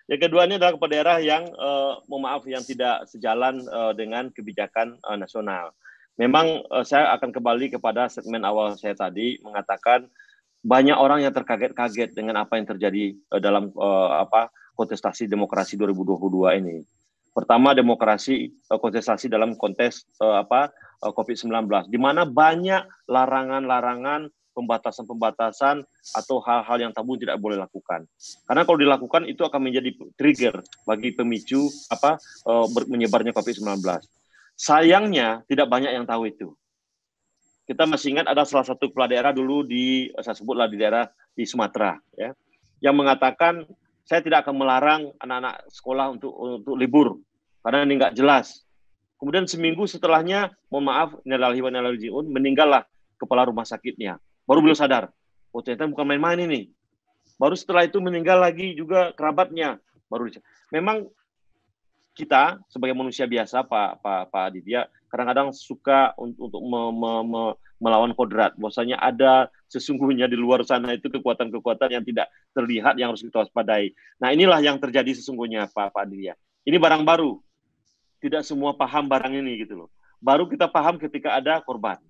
Yang kedua ini adalah kepada daerah yang, mohon maaf, yang tidak sejalan dengan kebijakan nasional. Memang saya akan kembali kepada segmen awal saya tadi, mengatakan banyak orang yang terkaget-kaget dengan apa yang terjadi dalam kontestasi demokrasi 2022 ini. Pertama, demokrasi kontestasi dalam konteks COVID-19, di mana banyak larangan-larangan, pembatasan-pembatasan atau hal-hal yang tabu tidak boleh lakukan. Karena kalau dilakukan itu akan menjadi trigger bagi pemicu menyebarnya COVID-19. Sayangnya tidak banyak yang tahu itu. Kita masih ingat ada salah satu kepala daerah dulu saya sebutlah di daerah di Sumatera, ya, yang mengatakan saya tidak akan melarang anak-anak sekolah untuk libur karena ini nggak jelas. Kemudian seminggu setelahnya, mohon maaf, meninggallah kepala rumah sakitnya. Baru beliau sadar, oh ternyata bukan main-main ini. Baru setelah itu meninggal lagi juga kerabatnya. Memang kita sebagai manusia biasa, Pak Aditya, kadang-kadang suka untuk melawan kodrat. Bahwasanya ada sesungguhnya di luar sana itu kekuatan-kekuatan yang tidak terlihat yang harus kita waspadai. Nah inilah yang terjadi sesungguhnya Pak Aditya. Ini barang baru. Tidak semua paham barang ini gitu loh. Baru kita paham ketika ada korban.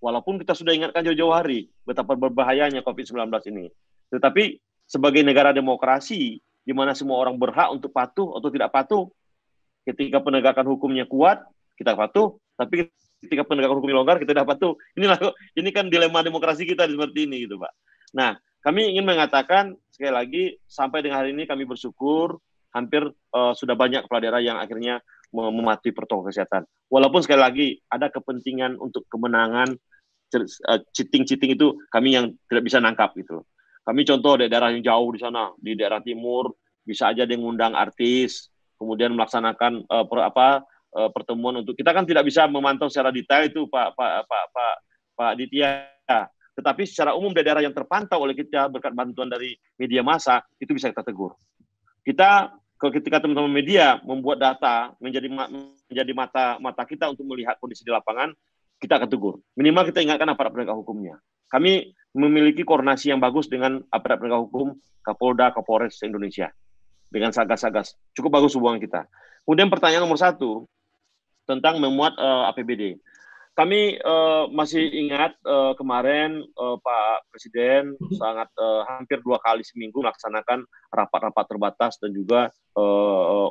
Walaupun kita sudah ingatkan jauh-jauh hari betapa berbahayanya COVID-19 ini. Tetapi sebagai negara demokrasi, di mana semua orang berhak untuk patuh atau tidak patuh, ketika penegakan hukumnya kuat, kita patuh. Tapi ketika penegakan hukumnya longgar, kita tidak patuh. Ini kan dilema demokrasi kita seperti ini gitu Pak. Nah, kami ingin mengatakan sekali lagi, sampai dengan hari ini kami bersyukur hampir sudah banyak kepala daerah yang akhirnya mematuhi protokol kesehatan. Walaupun sekali lagi ada kepentingan untuk kemenangan, cheating itu kami yang tidak bisa nangkap gitu. Kami contoh di daerah yang jauh di sana, di daerah timur bisa aja dia ngundang artis, kemudian melaksanakan pertemuan untuk kita kan tidak bisa memantau secara detail itu Pak Ditya. Tetapi secara umum di daerah yang terpantau oleh kita berkat bantuan dari media massa itu bisa kita tegur. Ketika teman-teman media membuat data menjadi mata kita untuk melihat kondisi di lapangan, kita akan tegur. Minimal kita ingatkan aparat penegak hukumnya. Kami memiliki koordinasi yang bagus dengan aparat penegak hukum, Kapolda, Kapolres Indonesia. Dengan Satgas. Cukup bagus hubungan kita. Kemudian pertanyaan nomor 1, tentang memuat APBD. Kami masih ingat kemarin Pak Presiden sangat hampir 2 kali seminggu melaksanakan rapat-rapat terbatas dan juga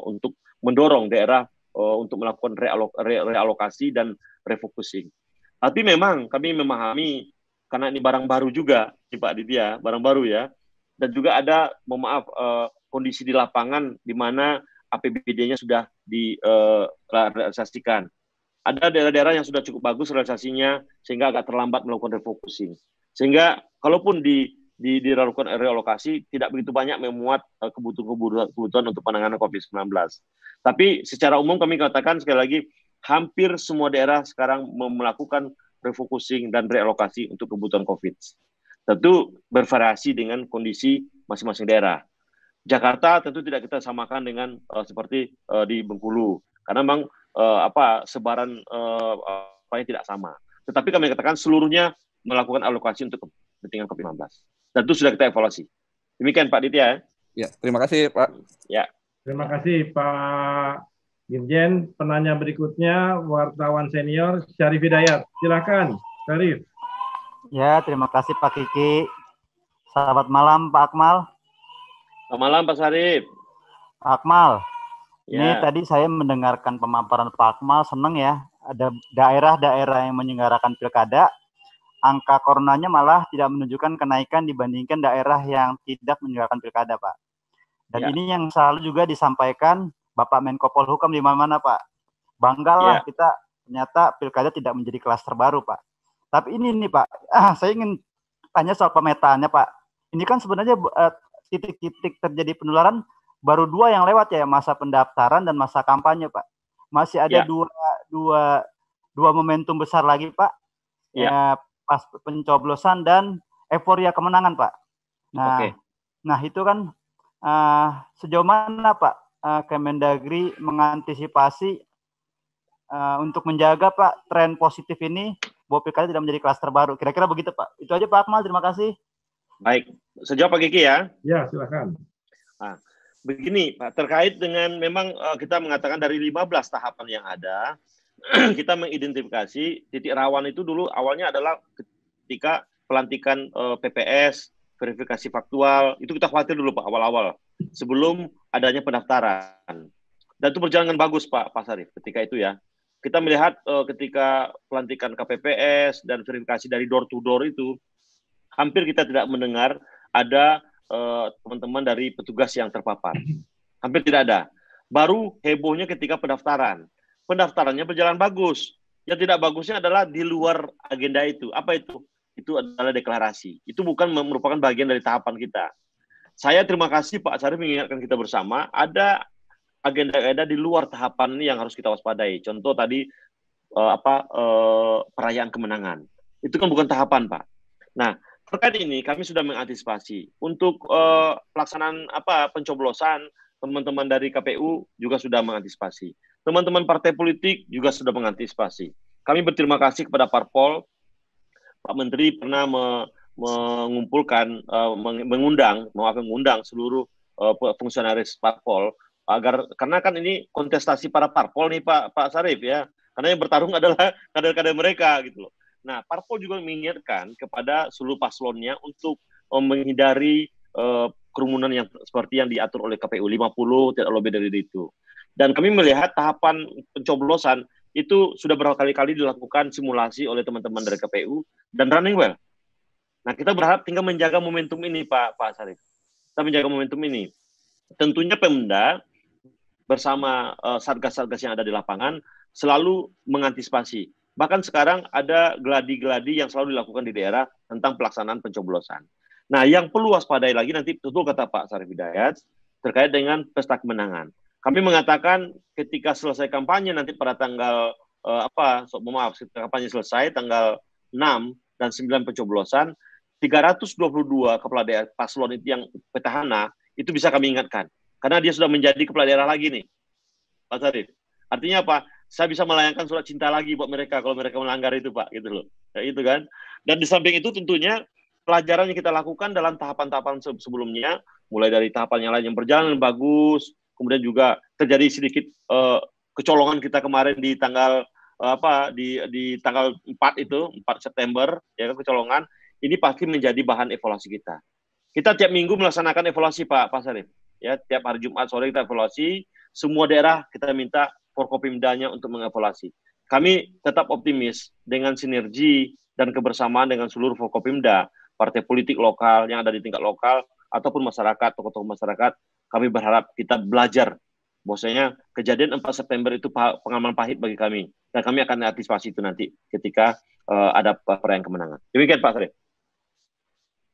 untuk mendorong daerah untuk melakukan realokasi dan refocusing. Tapi memang kami memahami karena ini barang baru juga, Pak Ditya, barang baru ya, dan juga ada, mohon maaf, kondisi di lapangan di mana APBD-nya sudah direalisasikan. Ada daerah-daerah yang sudah cukup bagus realisasinya sehingga agak terlambat melakukan refocusing. Sehingga kalaupun dilakukan realokasi tidak begitu banyak memuat kebutuhan untuk penanganan COVID-19. Tapi secara umum kami katakan sekali lagi hampir semua daerah sekarang melakukan refocusing dan realokasi untuk kebutuhan COVID. Tentu bervariasi dengan kondisi masing-masing daerah. Jakarta tentu tidak kita samakan dengan seperti di Bengkulu karena memang sebaran tidak sama. Tetapi kami katakan seluruhnya melakukan alokasi untuk kepentingan COVID-19. Tentu sudah kita evaluasi. Demikian Pak Ditya. Ya, terima kasih Pak. Ya. Terima kasih Pak Dirjen. Penanya berikutnya wartawan senior Syarif Hidayat. Silakan, Syarif. Ya, terima kasih Pak Kiki. Selamat malam Pak Akmal. Selamat malam Pak Syarif. Pak Akmal, ya. Ini tadi saya mendengarkan pemaparan Pak Akmal, senang ya. Ada daerah-daerah yang menyelenggarakan pilkada, angka coronanya malah tidak menunjukkan kenaikan dibandingkan daerah yang tidak menyelenggarakan pilkada, Pak. Dan ini yang selalu juga disampaikan Bapak Menko Polhukam di mana-mana, Pak. Banggalah kita ternyata pilkada tidak menjadi klaster baru, Pak. Tapi ini nih, Pak, saya ingin tanya soal pemetaannya, Pak. Ini kan sebenarnya titik-titik terjadi penularan baru 2 yang lewat ya, masa pendaftaran dan masa kampanye, Pak. Masih ada dua momentum besar lagi, Pak. Pas pencoblosan dan euforia kemenangan, Pak. Nah itu kan sejauh mana Pak Kemendagri mengantisipasi untuk menjaga Pak tren positif ini bahwa pilkada tidak menjadi klaster baru. Kira-kira begitu Pak. Itu aja Pak Akmal, terima kasih. Baik, sejawab Pak Kiki ya. Ya, silakan. Nah, begini Pak, terkait dengan memang kita mengatakan dari 15 tahapan yang ada, kita mengidentifikasi titik rawan itu dulu awalnya adalah ketika pelantikan PPS, verifikasi faktual, itu kita khawatir dulu Pak awal-awal sebelum adanya pendaftaran. Dan itu berjalan dengan bagus Pak Sarif ketika itu ya. Kita melihat ketika pelantikan KPPS dan verifikasi dari door to door itu, hampir kita tidak mendengar ada teman-teman dari petugas yang terpapar. Hampir tidak ada. Baru hebohnya ketika pendaftaran. Pendaftarannya berjalan bagus. Yang tidak bagusnya adalah di luar agenda itu. Apa itu? Itu adalah deklarasi. Itu bukan merupakan bagian dari tahapan kita. Saya terima kasih Pak Sarif mengingatkan kita bersama, ada agenda-agenda di luar tahapan ini yang harus kita waspadai. Contoh tadi perayaan kemenangan. Itu kan bukan tahapan, Pak. Nah, terkait ini kami sudah mengantisipasi untuk pelaksanaan pencoblosan, teman-teman dari KPU juga sudah mengantisipasi. Teman-teman partai politik juga sudah mengantisipasi. Kami berterima kasih kepada Parpol. Pak Menteri pernah mengundang seluruh fungsionaris Parpol karena kan ini kontestasi para Parpol nih Pak Sarif ya. Karena yang bertarung adalah kader-kader mereka gitu loh. Nah, Parpol juga mengingatkan kepada seluruh paslonnya untuk menghindari kerumunan yang seperti yang diatur oleh KPU 50 tidak lebih dari itu. Dan kami melihat tahapan pencoblosan itu sudah berkali-kali dilakukan simulasi oleh teman-teman dari KPU dan running well. Nah, kita berharap tinggal menjaga momentum ini, Pak Sarif. Kita menjaga momentum ini. Tentunya Pemda bersama satgas-satgas yang ada di lapangan selalu mengantisipasi. Bahkan sekarang ada geladi-geladi yang selalu dilakukan di daerah tentang pelaksanaan pencoblosan. Nah, yang perlu waspadai lagi nanti betul kata Pak Sarif Hidayat terkait dengan pesta kemenangan. Kami mengatakan ketika selesai kampanye nanti pada tanggal kampanye selesai tanggal 6 dan 9 pencoblosan, 322 kepala daerah paslon itu yang petahana itu bisa kami ingatkan. Karena dia sudah menjadi kepala daerah lagi nih, Pak Sarif. Artinya apa? Saya bisa melayangkan surat cinta lagi buat mereka kalau mereka melanggar itu, Pak, gitu loh. Ya, itu kan. Dan di samping itu tentunya pelajaran yang kita lakukan dalam tahapan-tahapan sebelumnya, mulai dari tahapan yang lain yang berjalan bagus, kemudian juga terjadi sedikit kecolongan kita kemarin di tanggal di tanggal 4 itu, 4 September, ya kan, kecolongan. Ini pasti menjadi bahan evaluasi kita. Kita tiap minggu melaksanakan evaluasi, Pak Sarif. Ya, tiap hari Jumat sore kita evaluasi. Semua daerah kita minta Forkopimdanya untuk mengevaluasi. Kami tetap optimis dengan sinergi dan kebersamaan dengan seluruh Forkopimda, partai politik lokal yang ada di tingkat lokal, ataupun masyarakat, tokoh-tokoh masyarakat. Kami berharap kita belajar. Bahwasanya kejadian 4 September itu pengalaman pahit bagi kami. Dan kami akan antisipasi itu nanti ketika ada perayaan kemenangan. Demikian Pak Sarif.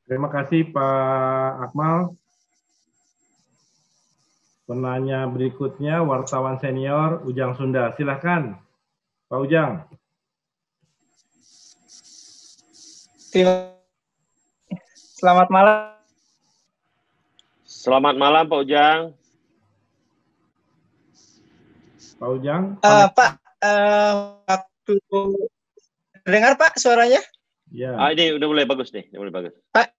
Terima kasih Pak Akmal. Penanya berikutnya wartawan senior Ujang Sunda. Silakan, Pak Ujang. Selamat malam. Selamat malam Pak Ujang. Pak Ujang. Pak, waktu dengar Pak suaranya? Ya. Ini udah mulai bagus nih, udah mulai bagus. Pak,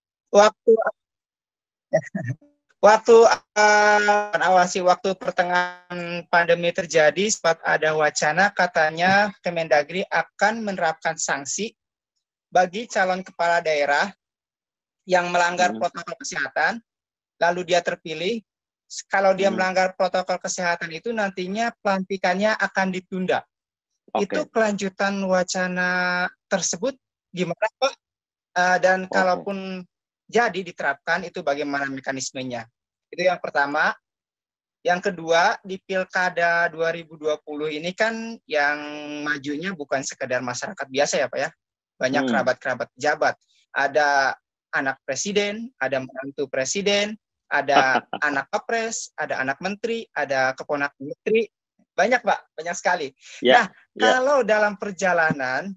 waktu pertengahan pandemi terjadi, sempat ada wacana katanya Kemendagri akan menerapkan sanksi bagi calon kepala daerah yang melanggar protokol kesehatan, lalu dia terpilih. Kalau dia melanggar protokol kesehatan itu nantinya pelantikannya akan ditunda. Itu kelanjutan wacana tersebut gimana Pak? Dan kalaupun jadi diterapkan itu bagaimana mekanismenya? Itu yang pertama. Yang kedua, di Pilkada 2020 ini kan yang majunya bukan sekedar masyarakat biasa ya Pak ya. Banyak kerabat-kerabat pejabat. Ada anak presiden, ada menantu presiden, ada anak kepres, ada anak menteri, ada keponakan menteri. Banyak Pak, banyak sekali. Kalau dalam perjalanan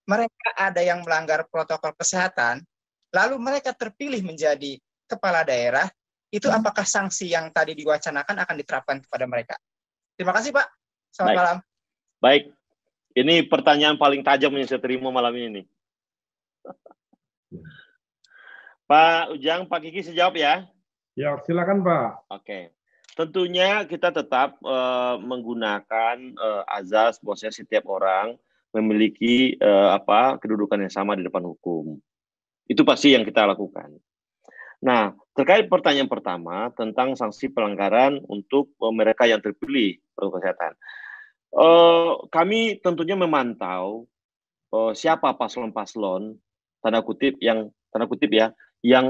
mereka ada yang melanggar protokol kesehatan, lalu mereka terpilih menjadi kepala daerah, itu apakah sanksi yang tadi diwacanakan akan diterapkan kepada mereka? Terima kasih Pak. Selamat malam. Baik. Ini pertanyaan paling tajam yang saya terima malam ini. Pak Ujang, Pak Kiki sejawab ya? Ya, silakan Pak. Oke. Tentunya kita tetap menggunakan azas bahwasanya setiap orang memiliki kedudukan yang sama di depan hukum. Itu pasti yang kita lakukan. Nah, terkait pertanyaan pertama tentang sanksi pelanggaran untuk mereka yang terpilih protokol kesehatan. Kami tentunya memantau siapa paslon-paslon tanda kutip ya yang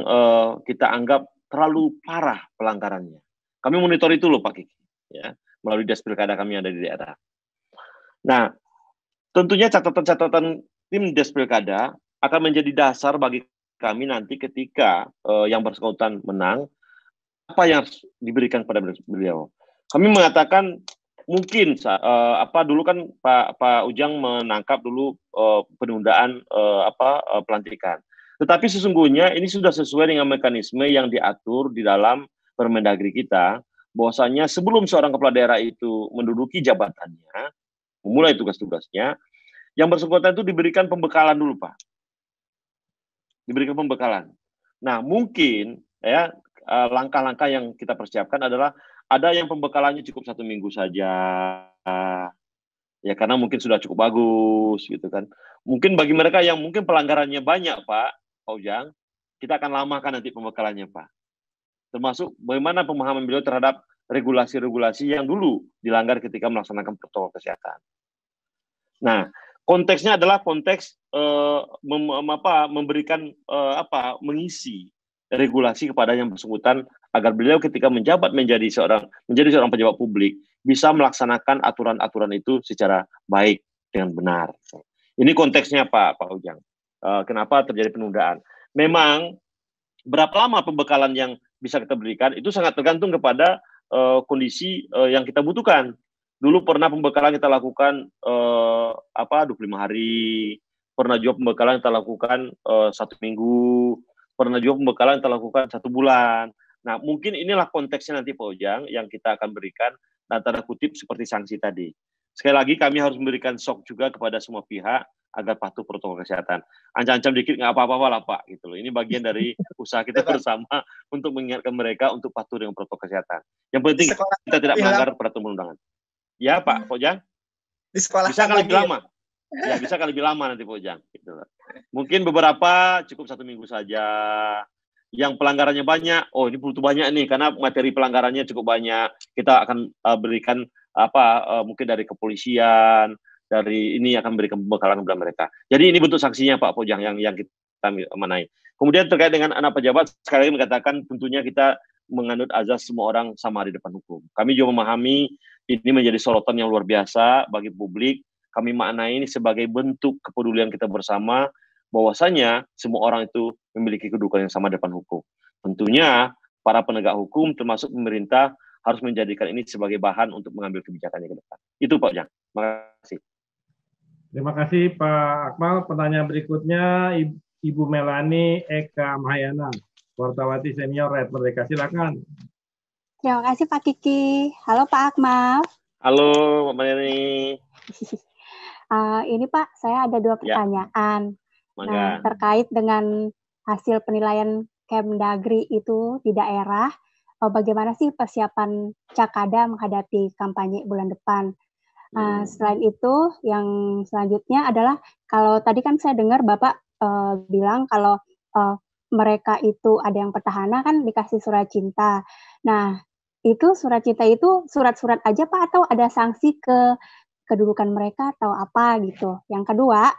kita anggap terlalu parah pelanggarannya. Kami monitor itu loh Pak Kiki, ya, melalui Des Pilkada kami yang ada di daerah. Nah, tentunya catatan-catatan tim Des Pilkada akan menjadi dasar bagi kami nanti ketika yang bersangkutan menang, apa yang harus diberikan kepada beliau. Kami mengatakan mungkin dulu kan Pak Ujang menangkap dulu penundaan pelantikan. Tetapi sesungguhnya ini sudah sesuai dengan mekanisme yang diatur di dalam Permendagri kita, bahwasanya sebelum seorang kepala daerah itu menduduki jabatannya, memulai tugas-tugasnya, yang bersangkutan itu diberikan pembekalan dulu, Pak. Diberikan pembekalan. Nah, mungkin ya langkah-langkah yang kita persiapkan adalah ada yang pembekalannya cukup 1 minggu saja, ya karena mungkin sudah cukup bagus, gitu kan. Mungkin bagi mereka yang mungkin pelanggarannya banyak, Pak Ujang, kita akan lamakan nanti pembekalannya, Pak. Termasuk bagaimana pemahaman beliau terhadap regulasi-regulasi yang dulu dilanggar ketika melaksanakan protokol kesehatan. Nah, konteksnya adalah konteks mengisi regulasi kepada yang bersangkutan agar beliau ketika menjabat menjadi seorang pejabat publik bisa melaksanakan aturan-aturan itu secara baik dengan benar. Ini konteksnya Pak Ujang. Kenapa terjadi penundaan? Memang berapa lama pembekalan yang bisa kita berikan itu sangat tergantung kepada kondisi yang kita butuhkan. Dulu pernah pembekalan kita lakukan 25 hari, pernah juga pembekalan kita lakukan 1 minggu, pernah juga pembekalan kita lakukan 1 bulan. Nah, mungkin inilah konteksnya nanti Pak Ujang yang kita akan berikan, nah, tanda kutip seperti sanksi tadi. Sekali lagi kami harus memberikan shock juga kepada semua pihak agar patuh protokol kesehatan. Ancam-ancam dikit nggak apa-apa lah Pak, gitu loh. Ini bagian dari usaha kita bersama untuk mengingatkan mereka untuk patuh dengan protokol kesehatan. Yang penting kita tidak melanggar peraturan undangan. Ya Pak Ujang. Di sekolah bisa kan lebih lama. Ya bisa kan lebih lama nanti Pak Ujang. Gitu loh. Mungkin beberapa cukup 1 minggu saja. Yang pelanggarannya banyak, oh ini butuh banyak nih karena materi pelanggarannya cukup banyak. Kita akan berikan mungkin dari kepolisian, dari ini akan memberikan pembekalan kepada mereka. Jadi ini bentuk sanksinya Pak Ujang yang kita manai. Kemudian terkait dengan anak pejabat, sekali lagi mengatakan tentunya kita menganut azas semua orang sama di depan hukum. Kami juga memahami ini menjadi sorotan yang luar biasa bagi publik. Kami maknai ini sebagai bentuk kepedulian kita bersama, bahwasanya semua orang itu memiliki kedudukan yang sama di depan hukum. Tentunya para penegak hukum termasuk pemerintah harus menjadikan ini sebagai bahan untuk mengambil kebijakannya ke depan. Itu Pak Ujang. Terima kasih. Terima kasih Pak Akmal. Pertanyaan berikutnya Ibu Melani Eka Mahayana, Wartawati Senior Rakyat Merdeka. Silakan. Terima kasih Pak Kiki. Halo Pak Akmal. Halo Mbak Melani. Ini Pak, saya ada 2 pertanyaan. Nah, terkait dengan hasil penilaian Kemdagri itu di daerah, bagaimana sih persiapan Cakada menghadapi kampanye bulan depan? Selain itu, yang selanjutnya adalah kalau tadi kan saya dengar Bapak bilang kalau mereka itu ada yang petahana kan dikasih surat cinta. Nah, itu surat cinta itu surat-surat aja Pak atau ada sanksi ke kedudukan mereka atau apa gitu? Yang kedua,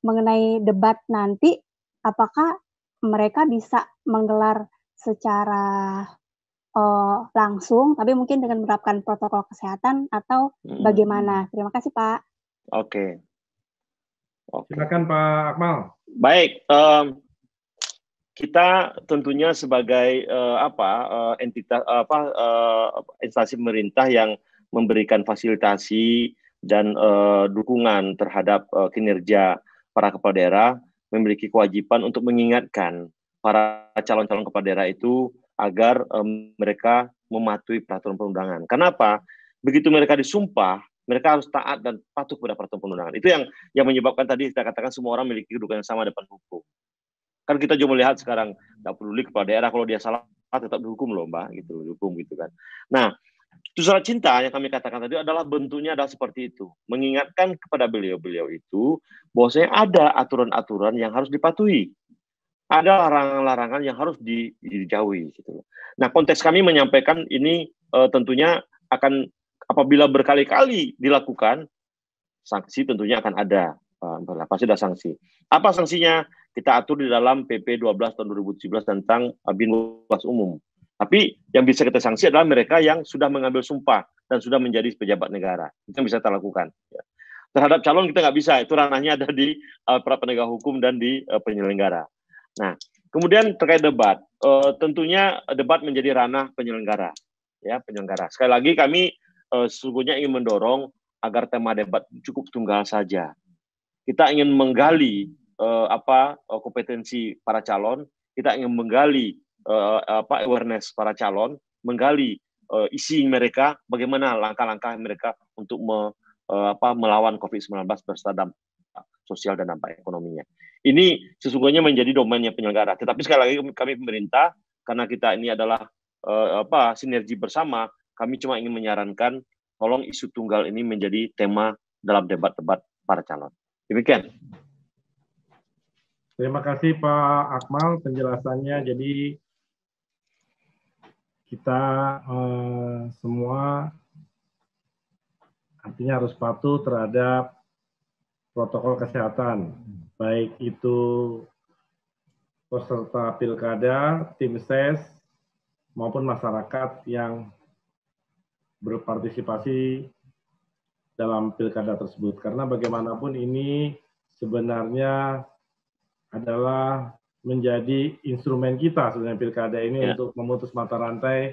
mengenai debat nanti, apakah mereka bisa menggelar secara langsung, tapi mungkin dengan menerapkan protokol kesehatan atau bagaimana? Terima kasih Pak. Oke. Silakan Pak Akmal. Baik, kita tentunya sebagai instansi pemerintah yang memberikan fasilitasi dan dukungan terhadap kinerja para kepala daerah memiliki kewajiban untuk mengingatkan para calon-calon kepala daerah itu agar mereka mematuhi peraturan perundangan. Kenapa? Begitu mereka disumpah Mereka harus taat dan patuh pada peraturan perundangan. Itu yang menyebabkan tadi kita katakan semua orang memiliki kedudukan yang sama depan hukum. Kan kita juga melihat sekarang, tidak peduli kepala daerah, kalau dia salah tetap dihukum loh Mbak, gitu, dihukum gitu kan. Nah, itu surat cinta yang kami katakan tadi adalah bentuknya adalah seperti itu. Mengingatkan kepada beliau-beliau itu, bahwasanya ada aturan-aturan yang harus dipatuhi. Ada larangan-larangan yang harus dijauhi. Gitu. Nah, konteks kami menyampaikan ini tentunya akan apabila berkali-kali dilakukan, sanksi tentunya akan ada. Pasti ada sanksi. Apa sanksinya? Kita atur di dalam PP 12 tahun 2017 tentang binwas umum. Tapi yang bisa kita sanksi adalah mereka yang sudah mengambil sumpah dan sudah menjadi pejabat negara. Itu yang bisa kita lakukan. Terhadap calon kita nggak bisa. Itu ranahnya ada di para penegak hukum dan di penyelenggara. Nah, kemudian terkait debat. Tentunya debat menjadi ranah penyelenggara. Ya, penyelenggara. Sekali lagi kami sesungguhnya ingin mendorong agar tema debat cukup tunggal saja. Kita ingin menggali kompetensi para calon, kita ingin menggali awareness para calon, menggali isi mereka, bagaimana langkah-langkah mereka untuk melawan COVID-19 beserta dampak sosial dan dampak ekonominya. Ini sesungguhnya menjadi domainnya penyelenggara. Tetapi sekali lagi kami pemerintah, karena kita ini adalah sinergi bersama, kami cuma ingin menyarankan, tolong isu tunggal ini menjadi tema dalam debat-debat para calon. Demikian. Terima kasih Pak Akmal penjelasannya. Jadi kita semua artinya harus patuh terhadap protokol kesehatan, baik itu peserta pilkada, tim ses, maupun masyarakat yang berpartisipasi dalam pilkada tersebut. Karena bagaimanapun ini sebenarnya adalah menjadi instrumen kita sebenarnya pilkada ini untuk memutus mata rantai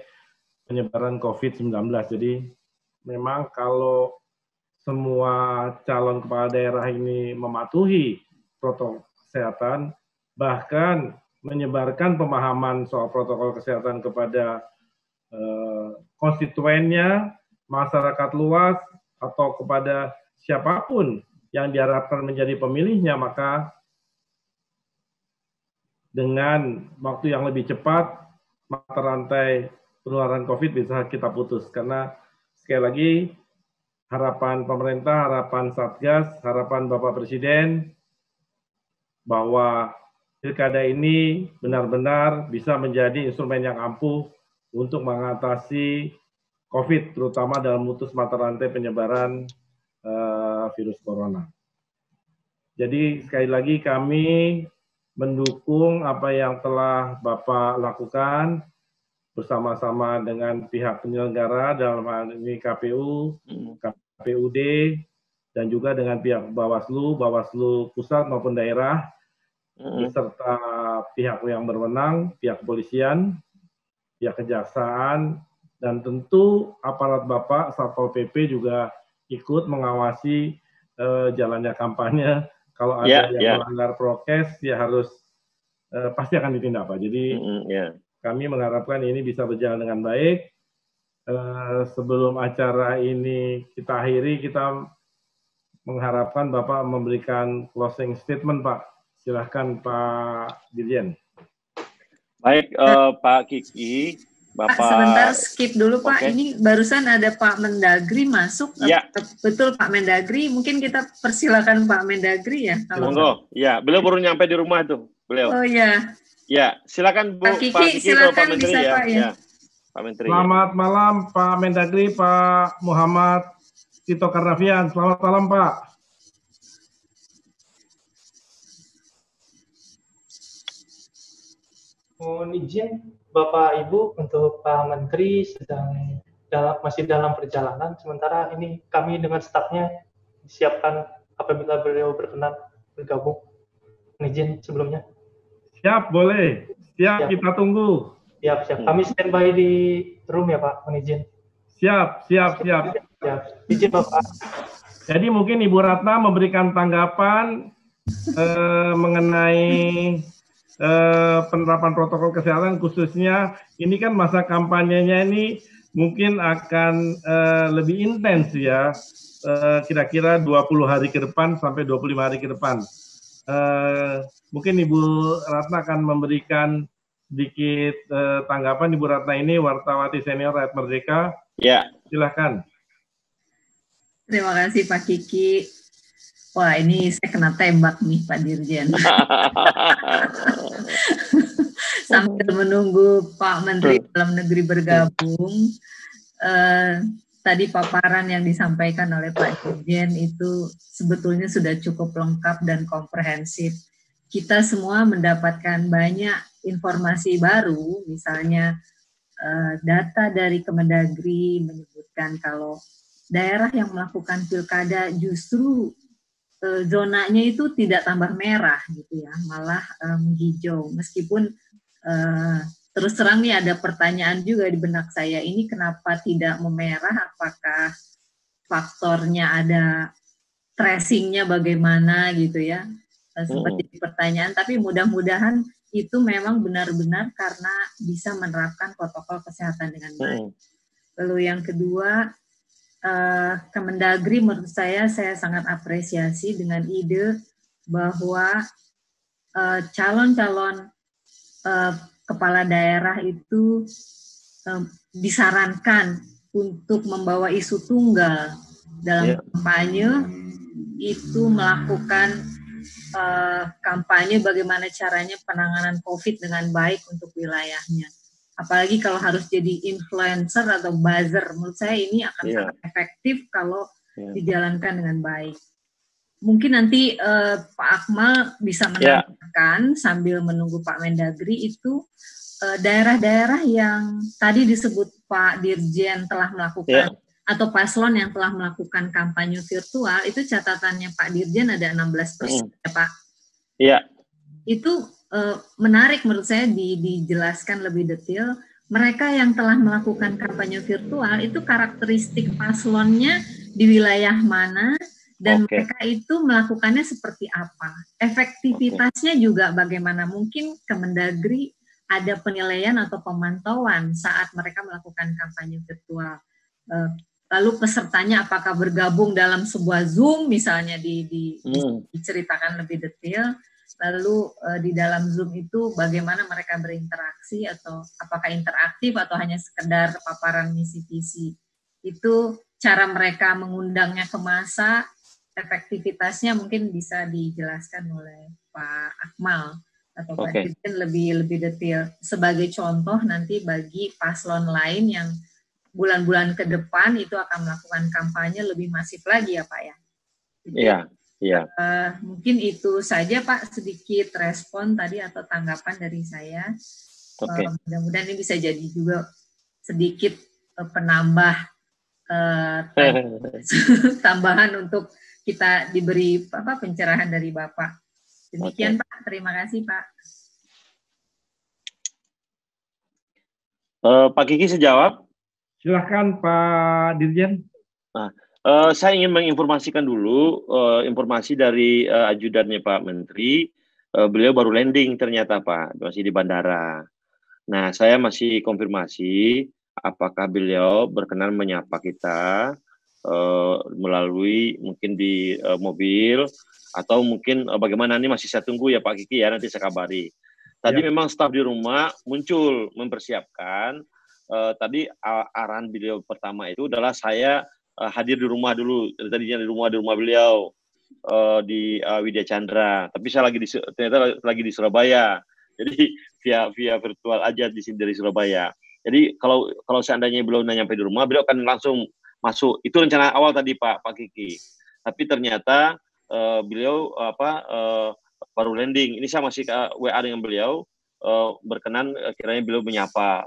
penyebaran COVID-19. Jadi memang kalau semua calon kepala daerah ini mematuhi protokol kesehatan, bahkan menyebarkan pemahaman soal protokol kesehatan kepada konstituennya, masyarakat luas, atau kepada siapapun yang diharapkan menjadi pemilihnya, maka dengan waktu yang lebih cepat, mata rantai penularan COVID bisa kita putus. Karena sekali lagi, harapan pemerintah, harapan Satgas, harapan Bapak Presiden, bahwa pilkada ini benar-benar bisa menjadi instrumen yang ampuh untuk mengatasi COVID, terutama dalam memutus mata rantai penyebaran virus corona. Jadi sekali lagi kami mendukung apa yang telah Bapak lakukan bersama-sama dengan pihak penyelenggara dalam hal ini KPU, KPUD, dan juga dengan pihak Bawaslu pusat maupun daerah, beserta pihak yang berwenang, pihak kepolisian, pihak kejaksaan, dan tentu aparat Bapak Satpol PP juga ikut mengawasi jalannya kampanye. Kalau ada yang melanggar prokes, ya harus pasti akan ditindak, Pak. Jadi kami mengharapkan ini bisa berjalan dengan baik. Sebelum acara ini kita akhiri, kita mengharapkan Bapak memberikan closing statement, Pak. Silahkan, Pak Dirjen. Baik, Pak Kiki. Bapak, Pak, sebentar skip dulu Pak. Ini barusan ada Pak Mendagri masuk. Ya. Betul Pak Mendagri. Mungkin kita persilakan Pak Mendagri ya. Monggo. Ya, beliau baru nyampe di rumah tuh. Beliau. Oh ya. Ya, silakan Bu. Pak Kiki silakan Pak Menteri, bisa Pak ya. Pak Menteri. Selamat malam Pak Mendagri, Pak Muhammad Tito Karnavian. Selamat malam Pak. Mohon izin Bapak Ibu untuk Pak Menteri masih dalam perjalanan, sementara ini kami dengan stafnya disiapkan apabila beliau berkenan bergabung. Izin sebelumnya. Siap, boleh. Siap. Kita tunggu. Siap. Kami standby di room ya Pak, izin. Siap. Izin Bapak. Jadi mungkin Ibu Ratna memberikan tanggapan mengenai penerapan protokol kesehatan, khususnya ini kan masa kampanyenya ini mungkin akan lebih intens ya, kira-kira 20 hari ke depan sampai 25 hari ke depan. Mungkin Ibu Ratna akan memberikan sedikit tanggapan. Ibu Ratna ini wartawati senior Rakyat Merdeka. Ya. Silakan. Terima kasih Pak Kiki. Wah, ini saya kena tembak nih Pak Dirjen. Sambil menunggu Pak Menteri Dalam Negeri bergabung, tadi paparan yang disampaikan oleh Pak Dirjen itu sebetulnya sudah cukup lengkap dan komprehensif. Kita semua mendapatkan banyak informasi baru, misalnya data dari Kemendagri menyebutkan kalau daerah yang melakukan pilkada justru zonanya itu tidak tambah merah gitu ya, malah menghijau. Meskipun terus terang nih ada pertanyaan juga di benak saya, ini kenapa tidak memerah? Apakah faktornya ada tracingnya bagaimana gitu ya? Sempat jadi pertanyaan, tapi mudah-mudahan itu memang benar-benar karena bisa menerapkan protokol kesehatan dengan baik. Lalu yang kedua, Kemendagri menurut saya sangat apresiasi dengan ide bahwa calon-calon kepala daerah itu disarankan untuk membawa isu tunggal dalam kampanye, itu melakukan kampanye bagaimana caranya penanganan COVID dengan baik untuk wilayahnya. Apalagi kalau harus jadi influencer atau buzzer, menurut saya ini akan sangat efektif kalau dijalankan dengan baik. Mungkin nanti Pak Akmal bisa menambahkan sambil menunggu Pak Mendagri itu daerah-daerah yang tadi disebut Pak Dirjen telah melakukan atau paslon yang telah melakukan kampanye virtual, itu catatannya Pak Dirjen ada 16% ya Pak? Iya. Itu menarik menurut saya dijelaskan lebih detail. Mereka yang telah melakukan kampanye virtual itu karakteristik paslonnya di wilayah mana dan mereka itu melakukannya seperti apa. Efektivitasnya juga bagaimana. Mungkin Kemendagri ada penilaian atau pemantauan saat mereka melakukan kampanye virtual. Lalu pesertanya apakah bergabung dalam sebuah Zoom misalnya diceritakan lebih detail. Lalu di dalam Zoom itu bagaimana mereka berinteraksi atau apakah interaktif atau hanya sekedar paparan misi-visi. Itu cara mereka mengundangnya ke massa, efektivitasnya mungkin bisa dijelaskan oleh Pak Akmal atau Pak Dirjen lebih detail. Sebagai contoh nanti bagi paslon lain yang bulan-bulan ke depan itu akan melakukan kampanye lebih masif lagi ya Pak ya. Iya. Iya. Mungkin itu saja Pak, sedikit respon tadi atau tanggapan dari saya. Mudah-mudahan ini bisa jadi juga sedikit penambah tambahan untuk kita diberi pencerahan dari Bapak. Demikian Pak, terima kasih Pak. Pak Kiki sejawab. Silahkan Pak Dirjen. Saya ingin menginformasikan dulu informasi dari ajudannya Pak Menteri. Beliau baru landing ternyata Pak, masih di bandara. Nah, saya masih konfirmasi apakah beliau berkenan menyapa kita melalui mungkin di mobil atau mungkin bagaimana, ini masih saya tunggu ya Pak Kiki ya, nanti saya kabari. Tadi memang staf di rumah muncul mempersiapkan. Tadi arahan beliau pertama itu adalah saya hadir di rumah dulu, tadinya di rumah beliau di Widya Chandra, tapi saya ternyata lagi di Surabaya, jadi via virtual aja di sini dari Surabaya. Jadi kalau seandainya beliau nyampe di rumah, beliau akan langsung masuk. Itu rencana awal tadi Pak Kiki, tapi ternyata beliau baru landing. Ini saya masih WA dengan beliau, berkenan kiranya beliau menyapa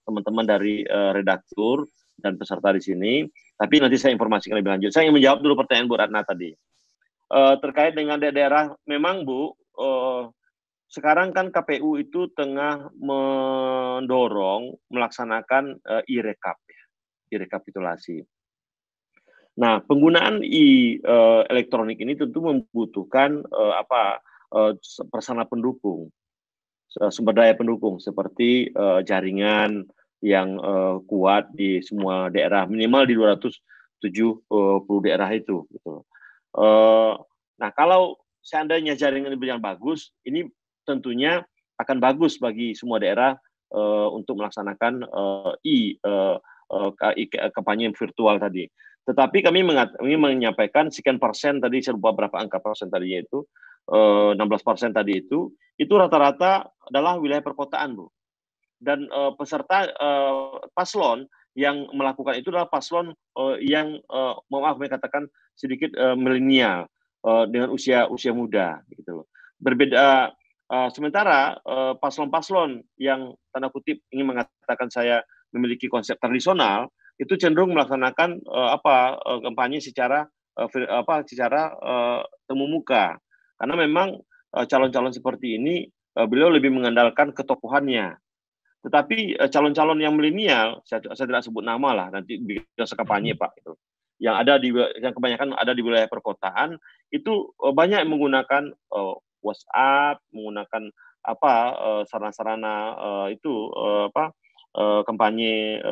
teman-teman dari redaktur dan peserta di sini, tapi nanti saya informasikan lebih lanjut. Saya ingin menjawab dulu pertanyaan Bu Ratna tadi. Terkait dengan daerah, memang Bu, sekarang kan KPU itu tengah mendorong melaksanakan e-rekapitulasi. Nah, penggunaan elektronik ini tentu membutuhkan prasarana pendukung, sumber daya pendukung seperti jaringan, yang kuat di semua daerah, minimal di 270 daerah itu. Gitu. Nah, kalau seandainya jaringan ini yang bagus, ini tentunya akan bagus bagi semua daerah untuk melaksanakan kampanye virtual tadi. Tetapi kami menyampaikan sekian persen tadi, saya lupa berapa angka persen tadinya itu, 16% tadi itu rata-rata adalah wilayah perkotaan, Bu. Dan peserta paslon yang melakukan itu adalah paslon yang maaf saya katakan sedikit milenial dengan usia muda gitu loh. Berbeda sementara paslon-paslon yang tanda kutip ingin mengatakan saya memiliki konsep tradisional itu cenderung melaksanakan kampanye secara temu muka, karena memang calon-calon seperti ini beliau lebih mengandalkan ketokohannya. Tetapi calon-calon yang milenial, saya tidak sebut nama lah, nanti bisa kampanye Pak, itu yang kebanyakan ada di wilayah perkotaan itu banyak menggunakan WhatsApp, menggunakan sarana-sarana kampanye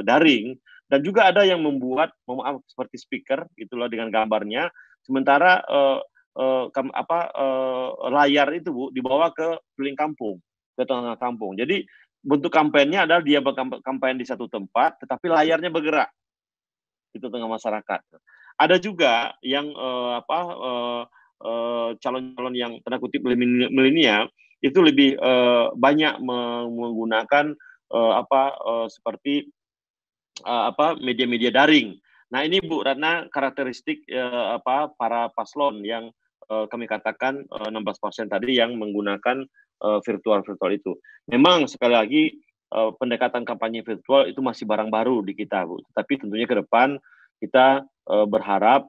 daring, dan juga ada yang membuat seperti speaker itulah dengan gambarnya, sementara layar itu Bu dibawa ke keliling kampung, ke tengah kampung. Jadi bentuk kampanyenya adalah dia berkampanye di satu tempat, tetapi layarnya bergerak di tengah masyarakat. Ada juga yang calon-calon yang tanda kutip milenial itu lebih banyak menggunakan seperti media-media daring. Nah ini Bu Ratna karakteristik para paslon yang kami katakan 16% tadi yang menggunakan virtual itu. Memang sekali lagi pendekatan kampanye virtual itu masih barang baru di kita, Bu. Tapi tentunya ke depan kita berharap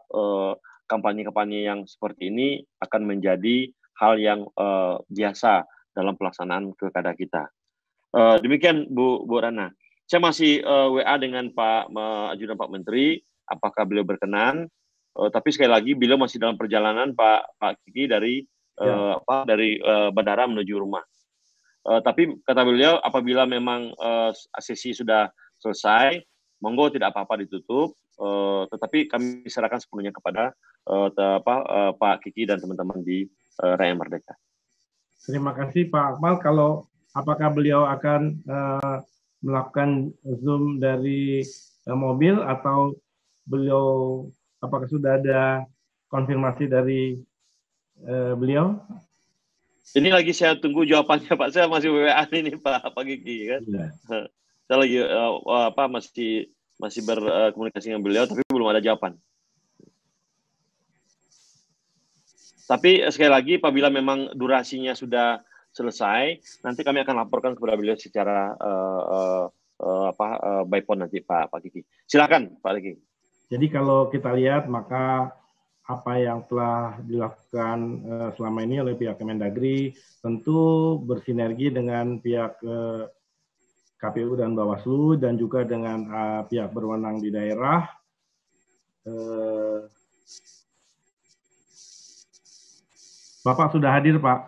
kampanye-kampanye yang seperti ini akan menjadi hal yang biasa dalam pelaksanaan pilkada kita. Demikian Bu Rana. Saya masih WA dengan Ajudan Pak Menteri, apakah beliau berkenan? Tapi sekali lagi beliau masih dalam perjalanan Pak Kiki dari bandara menuju rumah. Tapi kata beliau apabila memang sesi sudah selesai, monggo tidak apa-apa ditutup. Tetapi kami serahkan sepenuhnya kepada Pak Kiki dan teman-teman di Rakyat Merdeka. Terima kasih Pak Akmal. Apakah beliau akan melakukan Zoom dari mobil atau apakah sudah ada konfirmasi dari beliau? Ini lagi saya tunggu jawabannya Pak. Saya masih WA ini Pak Kiki kan. Ya. Saya lagi masih berkomunikasi dengan beliau tapi belum ada jawaban. Tapi sekali lagi apabila memang durasinya sudah selesai, nanti kami akan laporkan kepada beliau secara by phone nanti Pak Kiki. Silakan Pak Kiki. Jadi kalau kita lihat maka apa yang telah dilakukan selama ini oleh pihak Kemendagri tentu bersinergi dengan pihak KPU dan Bawaslu dan juga dengan pihak berwenang di daerah. Bapak sudah hadir, Pak?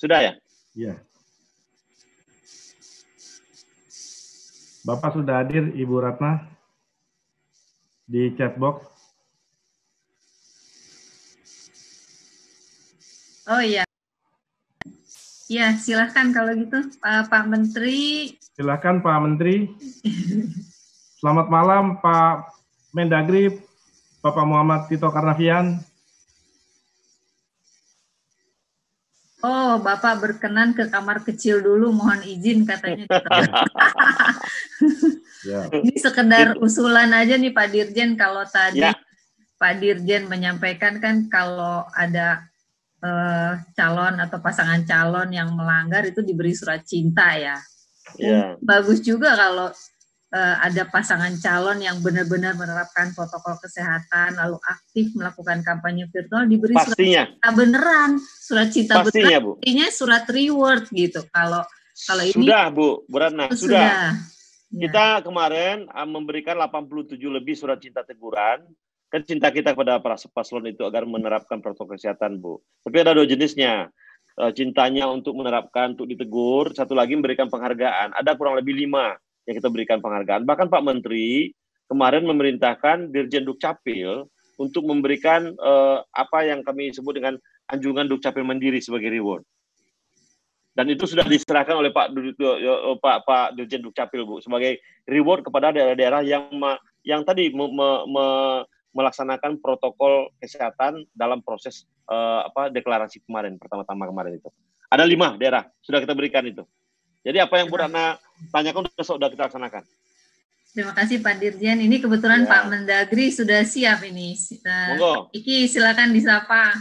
Sudah ya? Iya. Bapak sudah hadir, Ibu Ratna, di chatbox. Oh iya. Ya, silahkan kalau gitu, Pak Menteri. Silahkan Pak Menteri. Selamat malam Pak Mendagri, Bapak Muhammad Tito Karnavian. Oh, Bapak berkenan ke kamar kecil dulu, mohon izin katanya. Ya. Ini sekedar usulan aja nih Pak Dirjen, kalau tadi Pak Dirjen menyampaikan kan kalau ada calon atau pasangan calon yang melanggar itu diberi surat cinta ya. Bagus juga kalau ada pasangan calon yang benar-benar menerapkan protokol kesehatan lalu aktif melakukan kampanye virtual diberi surat cinta beneran, surat cinta beneran, Bu. Artinya surat reward gitu. Kalau ini sudah Bu Ratna, sudah. Kita kemarin memberikan 87 lebih surat cinta teguran. Kan cinta kita kepada para paslon itu agar menerapkan protokol kesehatan, Bu. Tapi ada dua jenisnya. cintanya untuk menerapkan, untuk ditegur. Satu lagi memberikan penghargaan. Ada kurang lebih 5 yang kita berikan penghargaan. Bahkan Pak Menteri kemarin memerintahkan Dirjen Dukcapil untuk memberikan apa yang kami sebut dengan anjungan Dukcapil Mandiri sebagai reward. Dan itu sudah diserahkan oleh Pak Dirjen Dukcapil, Bu, sebagai reward kepada daerah-daerah yang tadi melaksanakan protokol kesehatan dalam proses deklarasi kemarin, pertama-tama kemarin itu. Ada 5 daerah sudah kita berikan itu. Jadi apa yang Bu Ratna tanyakan sudah kita laksanakan. Terima kasih Pak Dirjen. Ini kebetulan Pak Mendagri sudah siap ini. Monggo. Iki silakan disapa.